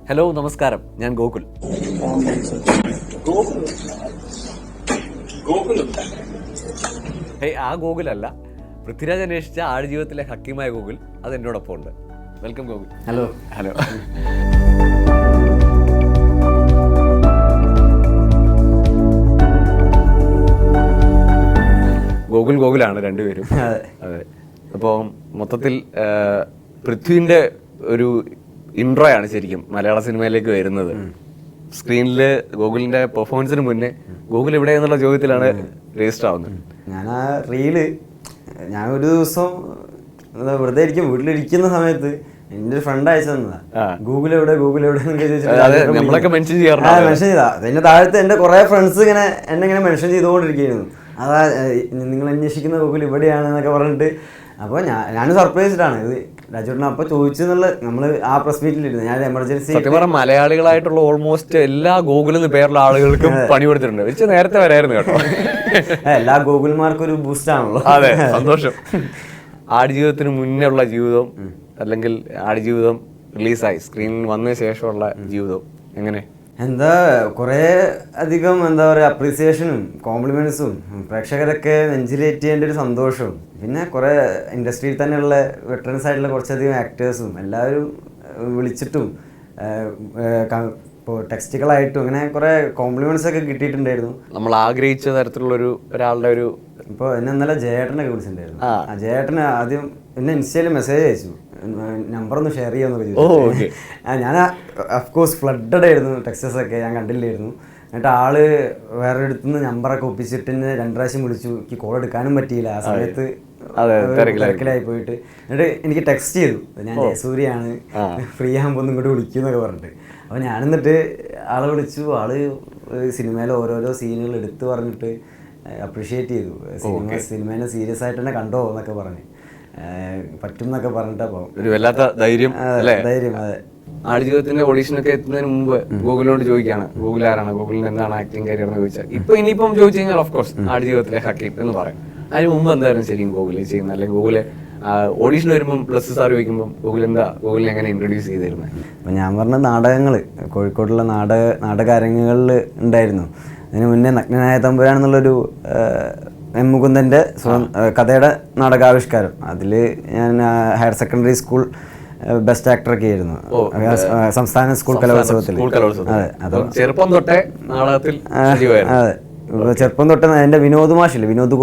Hello നമസ്കാരം, ഞാൻ ഗോകുൽ. ആ ഗോകുലല്ല, പൃഥ്വിരാജ് അന്വേഷിച്ച ആടുജീവിതത്തിലെ ഹക്കീമായ ഗോകുൽ. അത് എന്നോടൊപ്പം ഉണ്ട്. വെൽക്കം ഗോകുൽ. ഹലോ. ഹലോ. ഗോകുലാണ് രണ്ടുപേരും. അതെ. അപ്പോൾ മൊത്തത്തിൽ പൃഥ്വിന്റെ ഒരു ഇൻട്രോയാണ് ശരിക്കും മലയാള സിനിമയിലേക്ക് വരുന്നത്. സ്ക്രീനില് ഗോകുലിന്റെ പെർഫോമൻസിന് മുന്നേ ഗോകുൽ എവിടെ എന്നുള്ള ചോദ്യത്തിലാണ് രജിസ്റ്റർ ആവുന്നത്. ഞാൻ ആ റീല് ഞാൻ ഒരു ദിവസം വെറുതെ ഇരിക്കും, വീട്ടിലിരിക്കുന്ന സമയത്ത് എന്റെ ഒരു ഫ്രണ്ട് അയച്ചു തന്നതാ. ഗൂഗിൾ എവിടെ നമ്മളൊക്കെ മെൻഷൻ ചെയ്താ. അതിന്റെ താഴത്ത് എന്റെ കുറെ ഫ്രണ്ട്സ് ഇങ്ങനെ എന്നെ ഇങ്ങനെ മെൻഷൻ ചെയ്തുകൊണ്ടിരിക്കുകയായിരുന്നു. അതാ നിങ്ങൾ അന്വേഷിക്കുന്ന ഗൂഗിൾ ഇവിടെയാണെന്നൊക്കെ പറഞ്ഞിട്ട്. അപ്പോൾ ഞാൻ സർപ്രൈസ്ഡാണ് ഇത് രാജേട്ടൻ അപ്പോൾ ചോദിച്ചെന്നുള്ള. നമ്മൾ ആ പ്രസ് മീറ്റിലിരുന്നു. ഞാൻ എമർജൻസി മലയാളികളായിട്ടുള്ള ഓൾമോസ്റ്റ് എല്ലാ ഗൂഗിളിൽ നിന്ന് പേരുള്ള ആളുകൾക്കും പണി കൊടുത്തിട്ടുണ്ട്. നേരത്തെ വരായിരുന്നു കേട്ടോ. എല്ലാ ഗൂഗിൾമാർക്കും ഒരു ബൂസ്റ്റ് ആണല്ലോ. അതെ, സന്തോഷം. ആടുജീവിതത്തിന് മുന്നേ ഉള്ള ജീവിതം അല്ലെങ്കിൽ ആടുജീവിതം റിലീസായി സ്ക്രീനിൽ വന്നതിന് ശേഷമുള്ള ജീവിതം എങ്ങനെ? എന്താ കുറേ അധികം എന്താ പറയുക അപ്രീസിയേഷനും കോംപ്ലിമെന്റ്സും പ്രേക്ഷകരൊക്കെ നെഞ്ചിലേറ്റിയതിൻ്റെ ഒരു സന്തോഷവും, പിന്നെ കുറേ ഇൻഡസ്ട്രിയിൽ തന്നെയുള്ള വെറ്ററൻസ് ആയിട്ടുള്ള കുറച്ചധികം ആക്ടേഴ്സും എല്ലാവരും വിളിച്ചിട്ടും ഇപ്പോൾ ടെക്സ്റ്റുകളായിട്ടും അങ്ങനെ കുറേ കോംപ്ലിമെന്റ്സ് ഒക്കെ കിട്ടിയിട്ടുണ്ടായിരുന്നു. നമ്മൾ ആഗ്രഹിച്ച തരത്തിലുള്ള ഒരാളുടെ ഒരു ഇപ്പോൾ എന്നെ ഇന്നലെ ജയേട്ടനൊക്കെ വിളിച്ചിട്ടുണ്ടായിരുന്നു. ആ ജയേട്ടന് ആദ്യം എന്നെ ഇൻസ്റ്റയിൽ മെസ്സേജ് അയച്ചു, നമ്പറൊന്ന് ഷെയർ ചെയ്യാമെന്നൊക്കെ ചോദിച്ചു. ഞാൻ അഫ്കോഴ്സ് ഫ്ലഡഡ് ആയിരുന്നു, ടെക്സ്റ്റസ് ഒക്കെ ഞാൻ കണ്ടില്ലായിരുന്നു. എന്നിട്ട് ആള് വേറെ അടുത്തുനിന്ന് നമ്പറൊക്കെ ഒപ്പിച്ചിട്ട് 2 പ്രാവശ്യം വിളിച്ചു. എനിക്ക് കോൾ എടുക്കാനും പറ്റിയില്ല ആ സമയത്ത്, തിരക്കിലായി പോയിട്ട്. എന്നിട്ട് എനിക്ക് ടെക്സ്റ്റ് ചെയ്തു, ഞാൻ ജയസൂര്യാണ്, ഫ്രീ ആകുമ്പോൾ ഒന്നും ഇങ്ങോട്ട് വിളിക്കും എന്നൊക്കെ പറഞ്ഞിട്ട്. അപ്പോൾ ഞാൻ എന്നിട്ട് ആളെ വിളിച്ചു. ആള് സിനിമയിലെ ഓരോരോ സീനുകൾ എടുത്തു പറഞ്ഞിട്ട് അപ്രീഷിയേറ്റ് ചെയ്തു. സിനിമേനെ സീരിയസ് ആയിട്ട് തന്നെ കണ്ടോ എന്നൊക്കെ പറഞ്ഞ് പറ്റും എന്നൊക്കെ പറഞ്ഞിട്ടപ്പോ ഒരു വല്ലാത്ത ധൈര്യം. അതെ. ആടുജീവിതത്തിന്റെ ഓഡീഷനൊക്കെ എത്തുന്നതിന് മുമ്പ് ഗൂഗിളിനോട് ചോദിക്കാണ് ഗൂഗിൾ ആരാണ്, ഗൂഗിളിന് എന്താണ് ആക്ടിങ് കരിയർ എന്ന് ചോദിച്ചാൽ ഇനിയിപ്പം ചോദിച്ചു കഴിഞ്ഞാൽ ഓഫ്കോഴ്സ് ആടുജീവിതത്തിലെ ഹക്കീം എന്ന് പറയും. അതിന് മുമ്പ് എന്തായാലും ശരിക്കും ഗൂഗിളിൽ ചെയ്യുന്നത്, അല്ലെങ്കിൽ ഗൂഗിള് ഓഡീഷൻ വരുമ്പം പ്ലസ് സാർ ചോദിക്കുമ്പോൾ ഗൂഗിളിനെ എങ്ങനെ ഇൻട്രൊഡ്യൂസ് ചെയ്തിരുന്നത്? അപ്പം ഞാൻ പറഞ്ഞ നാടകങ്ങൾ കോഴിക്കോടുള്ള നാടകാരങ്ങളിൽ ഉണ്ടായിരുന്നു. അതിന് മുന്നേ നഗ്നനായ തമ്പുരാൻ എന്നുള്ളൊരു എം മുകുന്ദൻ്റെ കഥയുടെ നാടകാവിഷ്കാരം, അതിൽ ഞാൻ ഹയർ സെക്കൻഡറി സ്കൂൾ ബെസ്റ്റ് ആക്ടറൊക്കെ ആയിരുന്നു സംസ്ഥാന സ്കൂൾ കലോത്സവത്തിൽ. അതെ, ചെറുപ്പം തൊട്ടേ നാടകത്തിൽ. അതെ, ചെറുപ്പം തൊട്ട് എൻ്റെ വിനോദ് മാഷില്ലേ, വിനോദ്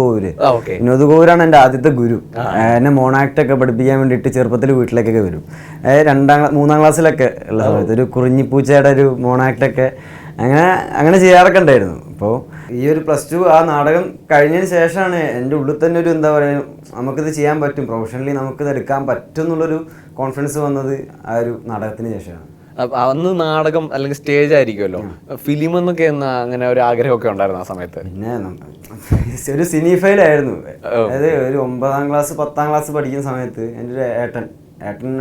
കോവൂരാണ് എൻ്റെ ആദ്യത്തെ ഗുരു. എന്നെ മോണാക്ടൊക്കെ പഠിപ്പിക്കാൻ വേണ്ടിയിട്ട് ചെറുപ്പത്തിൽ വീട്ടിലേക്കൊക്കെ വരും. 3-ാം ക്ലാസ്സിലൊക്കെ ഉള്ള സമയത്ത് ഒരു കുറിഞ്ഞിപ്പൂച്ചയുടെ ഒരു മോണാക്ടൊക്കെ അങ്ങനെ ചെയ്യാറൊക്കെ ഉണ്ടായിരുന്നു. അപ്പോൾ ഈ ഒരു +2 ആ നാടകം കഴിഞ്ഞതിന് ശേഷമാണ് എൻ്റെ ഉള്ളിൽ തന്നെ ഒരു എന്താ പറയുക, നമുക്കിത് ചെയ്യാൻ പറ്റും, പ്രൊഫഷണലി നമുക്കിത് എടുക്കാൻ പറ്റും എന്നുള്ളൊരു കോൺഫിഡൻസ് വന്നത് ആ ഒരു നാടകത്തിന് ശേഷമാണ്. അന്ന് നാടകം അല്ലെങ്കിൽ സ്റ്റേജ് ആയിരിക്കുമല്ലോ, ഫിലിം എന്നൊക്കെ അങ്ങനെ ഒരു ആഗ്രഹമൊക്കെ ഉണ്ടായിരുന്നു ആ സമയത്ത്? പിന്നെ ഒരു സിനിഫൈലായിരുന്നു. അതായത് ഒരു 9-ാം ക്ലാസ് 10-ാം ക്ലാസ് പഠിക്കുന്ന സമയത്ത് എൻ്റെ ഒരു ഏട്ടൻ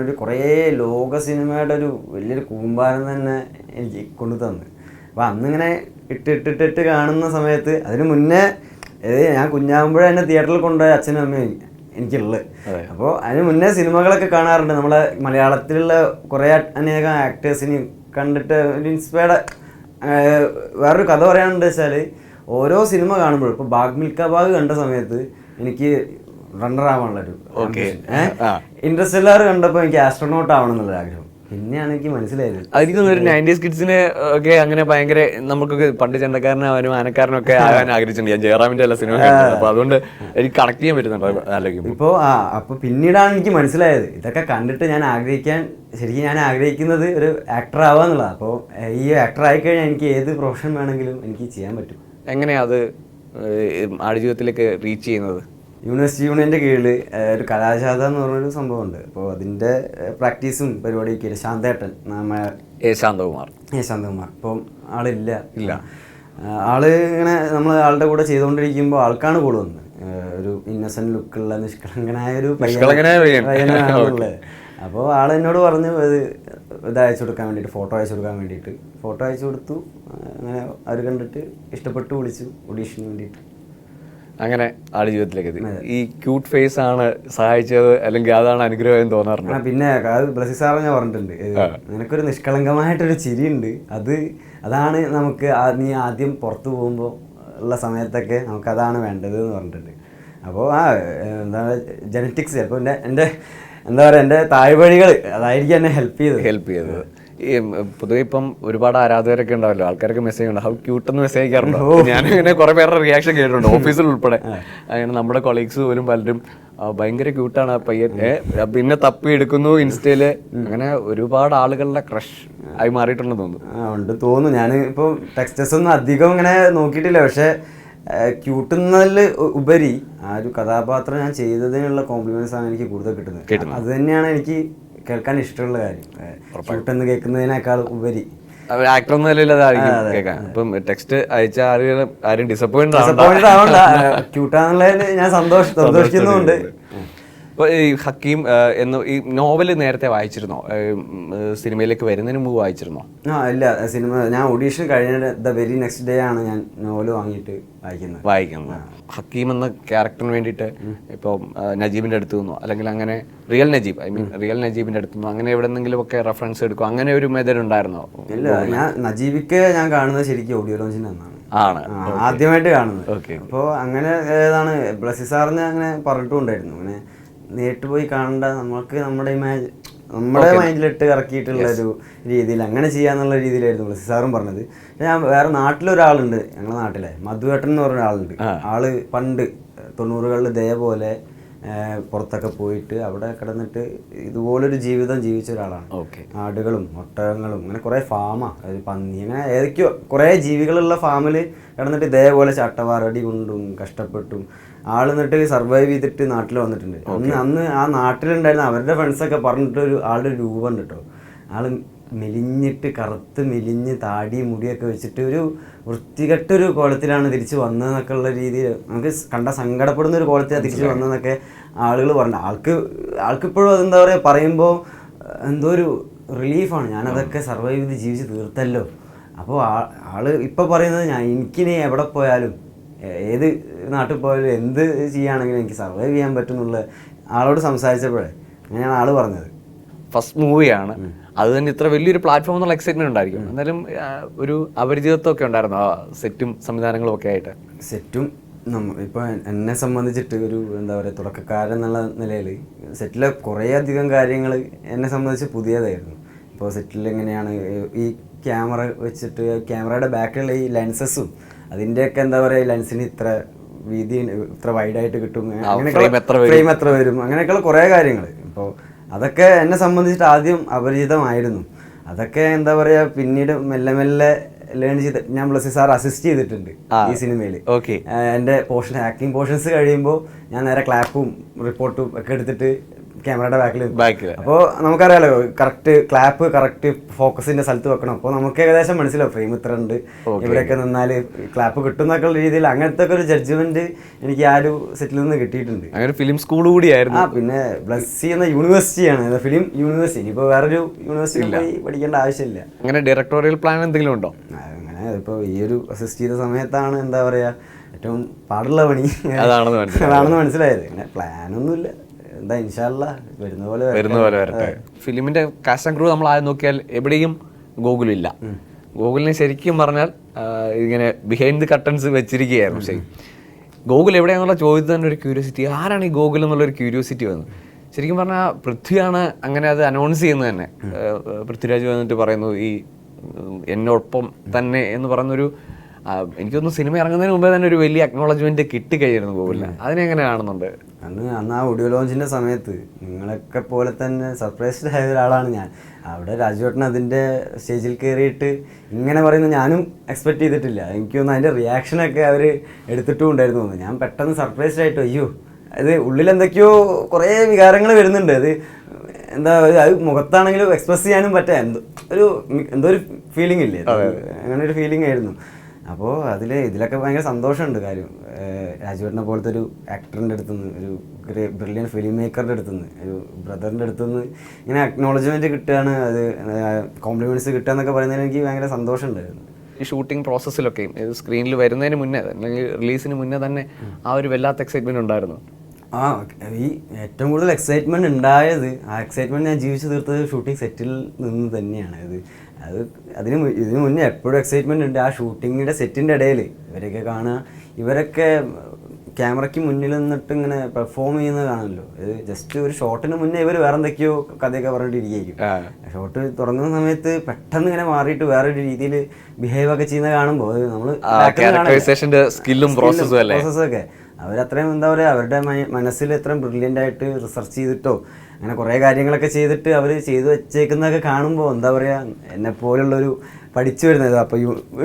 ഒരു കുറേ ലോക സിനിമയുടെ ഒരു വലിയൊരു കൂമ്പാരം തന്നെ എനിക്ക് കൊണ്ടു തന്നു. അപ്പോൾ അന്നിങ്ങനെ ഇട്ടിട്ട് കാണുന്ന സമയത്ത്, അതിന് മുന്നേ ഞാൻ കുഞ്ഞാകുമ്പോഴേ എന്നെ തിയേറ്ററിൽ കൊണ്ടുപോയ അച്ഛനും അമ്മയും എനിക്കുള്ളത്. അപ്പോൾ അതിന് മുന്നേ സിനിമകളൊക്കെ കാണാറുണ്ട്. നമ്മളെ മലയാളത്തിലുള്ള കുറേ അനേകം ആക്ടേഴ്സിനെ കണ്ടിട്ട് ഒരു ഇൻസ്പയർഡ്. വേറൊരു കഥ പറയാനുണ്ട് വെച്ചാൽ, ഓരോ സിനിമ കാണുമ്പോഴും ഇപ്പോൾ ബാഗ് മിൽഖ ബാഗ് കണ്ട സമയത്ത് എനിക്ക് റണ്ണർ ആവാനുള്ളൊരു ഇന്റർസ്റ്റെല്ലാർ കണ്ടപ്പോൾ എനിക്ക് ആസ്ട്രോനോട്ട് ആവണം എന്നുള്ളൊരു ആഗ്രഹം. പിന്നെയാണ് എനിക്ക് മനസ്സിലായത്. അതൊരു 90s കിഡ്സിന് ഒക്കെ അങ്ങനെ ഭയങ്കര, നമുക്കൊക്കെ പണ്ട് ചെണ്ടക്കാരനാവാനും ആനക്കാരനും ഒക്കെ ആകാൻ ആഗ്രഹിച്ചിട്ടുണ്ട്. ഞാൻ ജയറാമിന്റെ എല്ലാ സിനിമ, അപ്പൊ അതുകൊണ്ട് എനിക്ക് കണക്ട് ചെയ്യാൻ പറ്റുന്നുണ്ടോ ആലോചിക്കുമ്പോൾ. ഇപ്പോൾ അപ്പോൾ പിന്നീടാണ് എനിക്ക് മനസ്സിലായത് ഇതൊക്കെ കണ്ടിട്ട് ശരിക്കും ഞാൻ ആഗ്രഹിക്കുന്നത് ഒരു ആക്ടർ ആവുക എന്നുള്ളതാണ്. അപ്പോൾ ഈ ആക്ടർ ആയിക്കഴിഞ്ഞാൽ എനിക്ക് ഏത് പ്രൊഫഷൻ വേണമെങ്കിലും എനിക്ക് ചെയ്യാൻ പറ്റും. എങ്ങനെയാ അത് ആടുജീവിതത്തിലേക്ക് റീച്ച് ചെയ്യുന്നത്? യൂണിവേഴ്സിറ്റി യൂണിയൻ്റെ കീഴിൽ ഒരു കലാജാഥ എന്ന് പറഞ്ഞൊരു സംഭവമുണ്ട്. അപ്പോൾ അതിൻ്റെ പ്രാക്ടീസും പരിപാടിയൊക്കെ ശാന്തേട്ടൻ, ശാന്തകുമാർ. ഇപ്പം ആളില്ല. ആള് ഇങ്ങനെ നമ്മൾ ആളുടെ കൂടെ ചെയ്തുകൊണ്ടിരിക്കുമ്പോൾ ആൾക്കാണ് കൂടെ വന്നത്. ഒരു ഇന്നസെന്റ് ലുക്കുള്ള നിഷ്കളങ്കനായ ഒരു പയ്യനാണുള്ളത്. അപ്പോൾ ആളെന്നോട് പറഞ്ഞു ഇത് അയച്ചു കൊടുക്കാൻ വേണ്ടിയിട്ട്, ഫോട്ടോ അയച്ചു കൊടുത്തു. അങ്ങനെ അവർ കണ്ടിട്ട് ഇഷ്ടപ്പെട്ടു, വിളിച്ചു ഓഡീഷന് വേണ്ടിയിട്ട്. അങ്ങനെ ആടുജീവിതത്തിലേക്ക് എത്തി. ഈ ക്യൂട്ട് ഫേസ് ആണ് സഹായിച്ചത് അല്ലെങ്കിൽ അതാണ് അനുഗ്രഹം എന്ന് തോന്നാറുണ്ട്? പിന്നെ അത് ബ്ലസി സാറ് ഞാൻ പറഞ്ഞിട്ടുണ്ട്, നിനക്കൊരു നിഷ്കളങ്കമായിട്ടൊരു ചിരിയുണ്ട്, അതാണ് നമുക്ക് നീ ആദ്യം പുറത്തു പോകുമ്പോൾ ഉള്ള സമയത്തൊക്കെ നമുക്കതാണ് വേണ്ടത് എന്ന് പറഞ്ഞിട്ടുണ്ട്. അപ്പോൾ എന്താണ് ജനറ്റിക്സ് ചിലപ്പോൾ എൻ്റെ എന്താ പറയുക, എൻ്റെ താഴ്വഴികൾ അതായിരിക്കും എന്നെ ഹെൽപ്പ് ചെയ്തത്. ഈ പൊതുവെ ഇപ്പം ഒരുപാട് ആരാധകരൊക്കെ ഉണ്ടാവല്ലോ, ആൾക്കാരൊക്കെ മെസ്സേജ് ഉണ്ട്, ഹൗ ക്യൂട്ട് എന്ന് മെസ്സേജ് അയക്കാറുണ്ടോ? ഞാനിങ്ങനെ കുറെ പേരുടെ റിയാക്ഷൻ കേട്ടിട്ടുണ്ട് ഓഫീസിൽ ഉൾപ്പെടെ. അങ്ങനെ നമ്മുടെ കൊളീഗ്സ് പോലും പലരും ഭയങ്കര ക്യൂട്ടാണ് പയ്യൻ, പിന്നെ തപ്പി എടുക്കുന്നു ഇൻസ്റ്റയില്. അങ്ങനെ ഒരുപാട് ആളുകളുടെ ക്രഷ് ആയി മാറിയിട്ടുണ്ടെന്ന് തോന്നുന്നു. തോന്നുന്നു ഞാൻ ഇപ്പോൾ ടെക്സ്റ്റസ് ഒന്നും അധികം ഇങ്ങനെ നോക്കിയിട്ടില്ല, പക്ഷെ ക്യൂട്ടുന്നതിൽ ഉപരി ആ ഒരു കഥാപാത്രം ഞാൻ ചെയ്തതിനുള്ള കോംപ്ലിമെന്റ്സ് ആണ് എനിക്ക് കൂടുതൽ കിട്ടുന്നത്. അത് തന്നെയാണ് എനിക്ക് കേൾക്കാൻ ഇഷ്ടമുള്ള കാര്യം, ക്യൂട്ടെന്ന് കേൾക്കുന്നതിനേക്കാൾ ഉപരി ആക്ടർ എന്ന നിലയിൽ അതായിരിക്കും കേൾക്കാൻ. ഇപ്പം ടെക്സ്റ്റ് അയച്ച ആരും ഡിസപ്പോയിന്റ് ആവണ്ട, ക്യൂട്ടാന്നുള്ളതിൽ ഞാൻ സന്തോഷിക്കുന്നുണ്ട്. ഇപ്പോൾ ഈ ഹക്കീം എന്ന ഈ നോവല് നേരത്തെ വായിച്ചിരുന്നോ? സിനിമയിലേക്ക് വരുന്നതിന് മുമ്പ് വായിച്ചിരുന്നോ? ഇല്ല, സിനിമ ഞാൻ ഓഡീഷൻ കഴിഞ്ഞ ദ വെരി നെക്സ്റ്റ് ഡേ ആണ് ഞാൻ നോവല് വാങ്ങിയിട്ട് വായിക്കുന്നത്. ഹക്കീം എന്ന ക്യാരക്ടറിന് വേണ്ടിയിട്ട് ഇപ്പോൾ നജീബിന്റെ അടുത്ത് നിന്നോ അല്ലെങ്കിൽ അങ്ങനെ റിയൽ നജീബിന്റെ അടുത്ത് നിന്നോ അങ്ങനെ എവിടെന്നെങ്കിലും ഒക്കെ റെഫറൻസ് എടുക്കും, അങ്ങനെ ഒരു മെത്തേഡ് ഉണ്ടായിരുന്നോ? ഇല്ല, ഞാൻ നജീബിക്ക് ഞാൻ കാണുന്നത് ശരിക്കും ഓഡിയോ ലോഞ്ചിൽ നിന്നാണ് ആദ്യമായിട്ട് കാണുന്നത്. അപ്പോൾ അങ്ങനെ ഏതാണ് ബ്ലസി സാറിന് അങ്ങനെ പറഞ്ഞിട്ടുണ്ടായിരുന്നു, അങ്ങനെ നേരിട്ട് പോയി കാണണ്ട, നമ്മൾക്ക് നമ്മുടെ മൈൻഡിലിട്ട് ഇറക്കിയിട്ടുള്ള ഒരു രീതിയിൽ അങ്ങനെ ചെയ്യാന്നുള്ള രീതിയിലായിരുന്നു ബ്ലസി സാറും പറഞ്ഞത്. ഞാൻ വേറെ നാട്ടിലൊരാളുണ്ട്, ഞങ്ങളുടെ നാട്ടിലെ മധുവേട്ടൻ എന്ന് പറഞ്ഞ ഒരാളുണ്ട്. ആള് പണ്ട് 90കളിൽ ഇതേപോലെ പുറത്തൊക്കെ പോയിട്ട് അവിടെ കിടന്നിട്ട് ഇതുപോലൊരു ജീവിതം ജീവിച്ച ഒരാളാണ്. ആടുകളും ഒട്ടകങ്ങളും അങ്ങനെ കുറേ പന്നി അങ്ങനെ ഏതൊക്കെയോ കുറേ ജീവികളുള്ള ഫാമിൽ കിടന്നിട്ട് ഇതേപോലെ ചട്ടവാറടി കൊണ്ടും കഷ്ടപ്പെട്ടും ആൾ എന്നിട്ട് സർവൈവ് ചെയ്തിട്ട് നാട്ടിൽ വന്നിട്ടുണ്ട്. അന്ന് ആ നാട്ടിലുണ്ടായിരുന്ന അവരുടെ ഫ്രണ്ട്സൊക്കെ പറഞ്ഞിട്ട് ആളുടെ രൂപം ഉണ്ട് കേട്ടോ. ആൾ മെലിഞ്ഞിട്ട് കറുത്ത് മെലിഞ്ഞ് താടി മുടിയൊക്കെ വെച്ചിട്ട് ഒരു വൃത്തികെട്ടൊരു കോലത്തിലാണ് തിരിച്ച് വന്നതെന്നൊക്കെ ഉള്ള രീതിയിൽ നമുക്ക് കണ്ട സങ്കടപ്പെടുന്ന ഒരു കോലത്തിലാണ് തിരിച്ച് വന്നതെന്നൊക്കെ ആളുകൾ പറഞ്ഞു. ആൾക്കിപ്പോഴും അതെന്താ പറയുക, പറയുമ്പോൾ എന്തോ ഒരു റിലീഫാണ്, ഞാനതൊക്കെ സർവൈവ് ചെയ്ത് ജീവിച്ച് തീർത്തല്ലോ. അപ്പോൾ ആള് ഇപ്പോൾ പറയുന്നത് എനിക്കിനി എവിടെ പോയാലും ഏത് നാട്ടിൽ പോയാലും എന്ത് ചെയ്യുകയാണെങ്കിലും എനിക്ക് സർവൈവ് ചെയ്യാൻ പറ്റും എന്നുള്ള ആളോട് സംസാരിച്ചപ്പോഴേ അങ്ങനെയാണ് ആള് പറഞ്ഞത്. ഫസ്റ്റ് മൂവിയാണ്, അത് തന്നെ ഇത്ര വലിയൊരു പ്ലാറ്റ്ഫോം എന്നുള്ള എക്സൈറ്റ്മെന്റ് ഉണ്ടായിരിക്കും. എന്നാലും ഒരു അപരിചിതത്വമൊക്കെ ഉണ്ടായിരുന്നു ആ സെറ്റും സംവിധാനങ്ങളും ഒക്കെ ആയിട്ട്? സെറ്റും ഇപ്പോൾ എന്നെ സംബന്ധിച്ചിട്ട് ഒരു എന്താ പറയുക, തുടക്കക്കാരൻ എന്നുള്ള നിലയിൽ സെറ്റിലെ കുറേ അധികം കാര്യങ്ങൾ എന്നെ സംബന്ധിച്ച് പുതിയതായിരുന്നു. ഇപ്പോൾ സെറ്റിൽ എങ്ങനെയാണ് ഈ ക്യാമറ വെച്ചിട്ട് ക്യാമറയുടെ ബാക്കിലുള്ള ഈ ലെൻസസും അതിൻ്റെയൊക്കെ എന്താ പറയുക, ലെൻസിന് ഇത്ര വീതി ഇത്ര വൈഡായിട്ട് കിട്ടും, ഫ്രെയിം എത്ര വരും, അങ്ങനെയൊക്കെയുള്ള കുറേ കാര്യങ്ങൾ. ഇപ്പോൾ അതൊക്കെ എന്നെ സംബന്ധിച്ചിട്ട് ആദ്യം അപരിചിതമായിരുന്നു. അതൊക്കെ എന്താ പറയുക പിന്നീട് മെല്ലെ മെല്ലെ ലേൺ ചെയ്ത് ഞാൻ ബ്ലസി സാർ അസിസ്റ്റ് ചെയ്തിട്ടുണ്ട് ഈ സിനിമയിൽ. എൻ്റെ ആക്ടിങ് പോർഷൻസ് കഴിയുമ്പോൾ ഞാൻ നേരെ ക്ലാപ്പും റിപ്പോർട്ടും ഒക്കെ എടുത്തിട്ട് ക്യാമറയുടെ ബാക്കിൽ. അപ്പോൾ നമുക്കറിയാലോ കറക്റ്റ് ക്ലാപ്പ് കറക്റ്റ് ഫോക്കസിന്റെ സ്ഥലത്ത് വെക്കണം. അപ്പോൾ നമുക്ക് ഏകദേശം മനസ്സിലാവും ഫ്രെയിം ഇത്ര ഉണ്ട്, ഇവിടെയൊക്കെ നിന്നാൽ ക്ലാപ്പ് കിട്ടും എന്നൊക്കെ ഉള്ള രീതിയിൽ അങ്ങനത്തെ ഒക്കെ ഒരു ജഡ്ജ്മെന്റ് എനിക്ക് ആ ഒരു സെറ്റിൽ നിന്ന് കിട്ടിയിട്ടുണ്ട്. അങ്ങനെ ഫിലിം സ്കൂൾ കൂടിയായിരുന്നു. പിന്നെ ബ്ലസ്സി എന്ന യൂണിവേഴ്സിറ്റിയാണ്, ഫിലിം യൂണിവേഴ്സിറ്റി. ഇനിയിപ്പോൾ വേറൊരു യൂണിവേഴ്സിറ്റി പോയി പഠിക്കേണ്ട ആവശ്യമില്ല. അങ്ങനെ ഡയറക്ടോറിയൽ പ്ലാൻ എന്തെങ്കിലും ഉണ്ടോ? അങ്ങനെ ഇപ്പോൾ ഈ ഒരു അസിസ്റ്റ് ചെയ്ത സമയത്താണ് എന്താ പറയുക ഏറ്റവും പാടുള്ള പണി അതാണെന്ന് മനസ്സിലായത്. അങ്ങനെ പ്ലാനൊന്നുമില്ല, എന്താ ഇൻഷാല്ലാ വരുന്ന പോലെ വരട്ടെ. ഫിലിമിന്റെ കാസ്റ്റ് ആൻഡ് ക്രൂ നമ്മൾ ആദ്യം നോക്കിയാൽ എവിടെയും ഗോകുലില്ല. ഗോകുലിനെ ശരിക്കും പറഞ്ഞാൽ ഇങ്ങനെ ബിഹൈൻഡ് ദി കർട്ടൻസ് വെച്ചിരിക്കുകയായിരുന്നു. ശരി, ഗോകുൽ എവിടെയാണെന്നുള്ള ചോദ്യത്തിൽ തന്നെ ഒരു ക്യൂരിയോസിറ്റി, ആരാണ് ഈ ഗോകുൽ എന്നുള്ളൊരു ക്യൂരിയോസിറ്റി വന്നത്. ശരിക്കും പറഞ്ഞാൽ പൃഥ്വിയാണ് അങ്ങനെ അത് അനൗൺസ് ചെയ്യുന്നത് തന്നെ. പൃഥ്വിരാജ് വന്നിട്ട് പറയുന്നു ഈ എന്നോടൊപ്പം തന്നെ എന്ന് പറയുന്നൊരു, എനിക്കൊന്ന് സിനിമ ഇറങ്ങുന്നതിന് മുമ്പേ തന്നെ ഒരു വലിയ അക്നോളജ്മെന്റ് കിട്ടിക്കഴിഞ്ഞിരുന്നു ഗോകുലിന്. അതിനെങ്ങനെ കാണുന്നുണ്ട്? അന്ന് ആ ഓഡിയോ ലോഞ്ചിന്റെ സമയത്ത് നിങ്ങളൊക്കെ പോലെ തന്നെ സർപ്രൈസ്ഡ് ആയ ഒരാളാണ് ഞാൻ. അവിടെ രാജുവേട്ടൻ അതിൻ്റെ സ്റ്റേജിൽ കയറിയിട്ട് ഇങ്ങനെ പറയുന്നത് ഞാനും എക്സ്പെക്ട് ചെയ്തിട്ടില്ല. എനിക്കൊന്നും അതിൻ്റെ റിയാക്ഷനൊക്കെ അവർ എടുത്തിട്ടും ഉണ്ടായിരുന്നു. ഞാൻ പെട്ടെന്ന് സർപ്രൈസ്ഡ് ആയിട്ട് അയ്യോ അത് ഉള്ളിലെന്തൊക്കെയോ കുറേ വികാരങ്ങൾ വരുന്നുണ്ട്. അത് എന്താ അത് മുഖത്താണെങ്കിലും എക്സ്പ്രസ് ചെയ്യാനും പറ്റാ എന്തോ ഒരു ഫീലിംഗ് ഇല്ലേ, അങ്ങനെ ഒരു ഫീലിംഗ് ആയിരുന്നു. അപ്പോൾ ഇതിലൊക്കെ ഭയങ്കര സന്തോഷമുണ്ട്. കാര്യം രാജുവേട്ടനെ പോലത്തെ ഒരു ആക്ടറിൻ്റെ അടുത്തുനിന്ന്, ഒരു ബ്രില്യൻ ഫിലിം മേക്കറുടെ അടുത്തുനിന്ന്, ഒരു ബ്രദറിൻ്റെ അടുത്തുനിന്ന് ഇങ്ങനെ അക്നോളജ്മെൻറ്റ് കിട്ടുകയാണ്, അത് കോംപ്ലിമെൻറ്റ്സ് കിട്ടുക എന്നൊക്കെ പറയുന്നതിന് എനിക്ക് ഭയങ്കര സന്തോഷമുണ്ടായിരുന്നു. ഈ ഷൂട്ടിംഗ് പ്രോസസ്സിലൊക്കെയും ഇത് സ്ക്രീനിൽ വരുന്നതിന് മുന്നേ അല്ലെങ്കിൽ റിലീസിന് മുന്നേ തന്നെ ആ ഒരു വല്ലാത്ത എക്സൈറ്റ്മെന്റ് ഉണ്ടായിരുന്നു? ആ ഈ ഏറ്റവും കൂടുതൽ എക്സൈറ്റ്മെന്റ് ഉണ്ടായത്, ആ എക്സൈറ്റ്മെന്റ് ഞാൻ ജീവിച്ചു തീർത്തത് ഷൂട്ടിംഗ് സെറ്റിൽ നിന്ന് തന്നെയാണ്. ഇതിന് മുന്നേ എപ്പോഴും എക്സൈറ്റ്മെന്റ് ഉണ്ട്. ആ ഷൂട്ടിങ്ങിന്റെ സെറ്റിന്റെ ഇടയിൽ ഇവരൊക്കെ കാണുക, ഇവരൊക്കെ ക്യാമറയ്ക്ക് മുന്നിൽ നിന്നിട്ട് ഇങ്ങനെ പെർഫോം ചെയ്യുന്നത് കാണുമല്ലോ. ഇത് ജസ്റ്റ് ഒരു ഷോട്ടിന് മുന്നേ ഇവർ വേറെ എന്തൊക്കെയോ കഥയൊക്കെ പറഞ്ഞിട്ടിരിക്കും. ഷോട്ട് തുടങ്ങുന്ന സമയത്ത് പെട്ടെന്ന് ഇങ്ങനെ മാറിയിട്ട് വേറൊരു രീതിയിൽ ബിഹേവ് ഒക്കെ ചെയ്യുന്നത് കാണുമ്പോൾ നമ്മൾ പ്രോസസ്സൊക്കെ അവരത്രയും എന്താ പറയുക, അവരുടെ മനസ്സിൽ എത്രയും ബ്രില്യൻ്റ് ആയിട്ട് റിസർച്ച് ചെയ്തിട്ടോ അങ്ങനെ കുറേ കാര്യങ്ങളൊക്കെ ചെയ്തിട്ട് അവർ ചെയ്തു വെച്ചേക്കുന്നതൊക്കെ കാണുമ്പോൾ എന്താ പറയുക, എന്നെ പോലുള്ളൊരു പഠിച്ചു വരുന്നത് അപ്പോൾ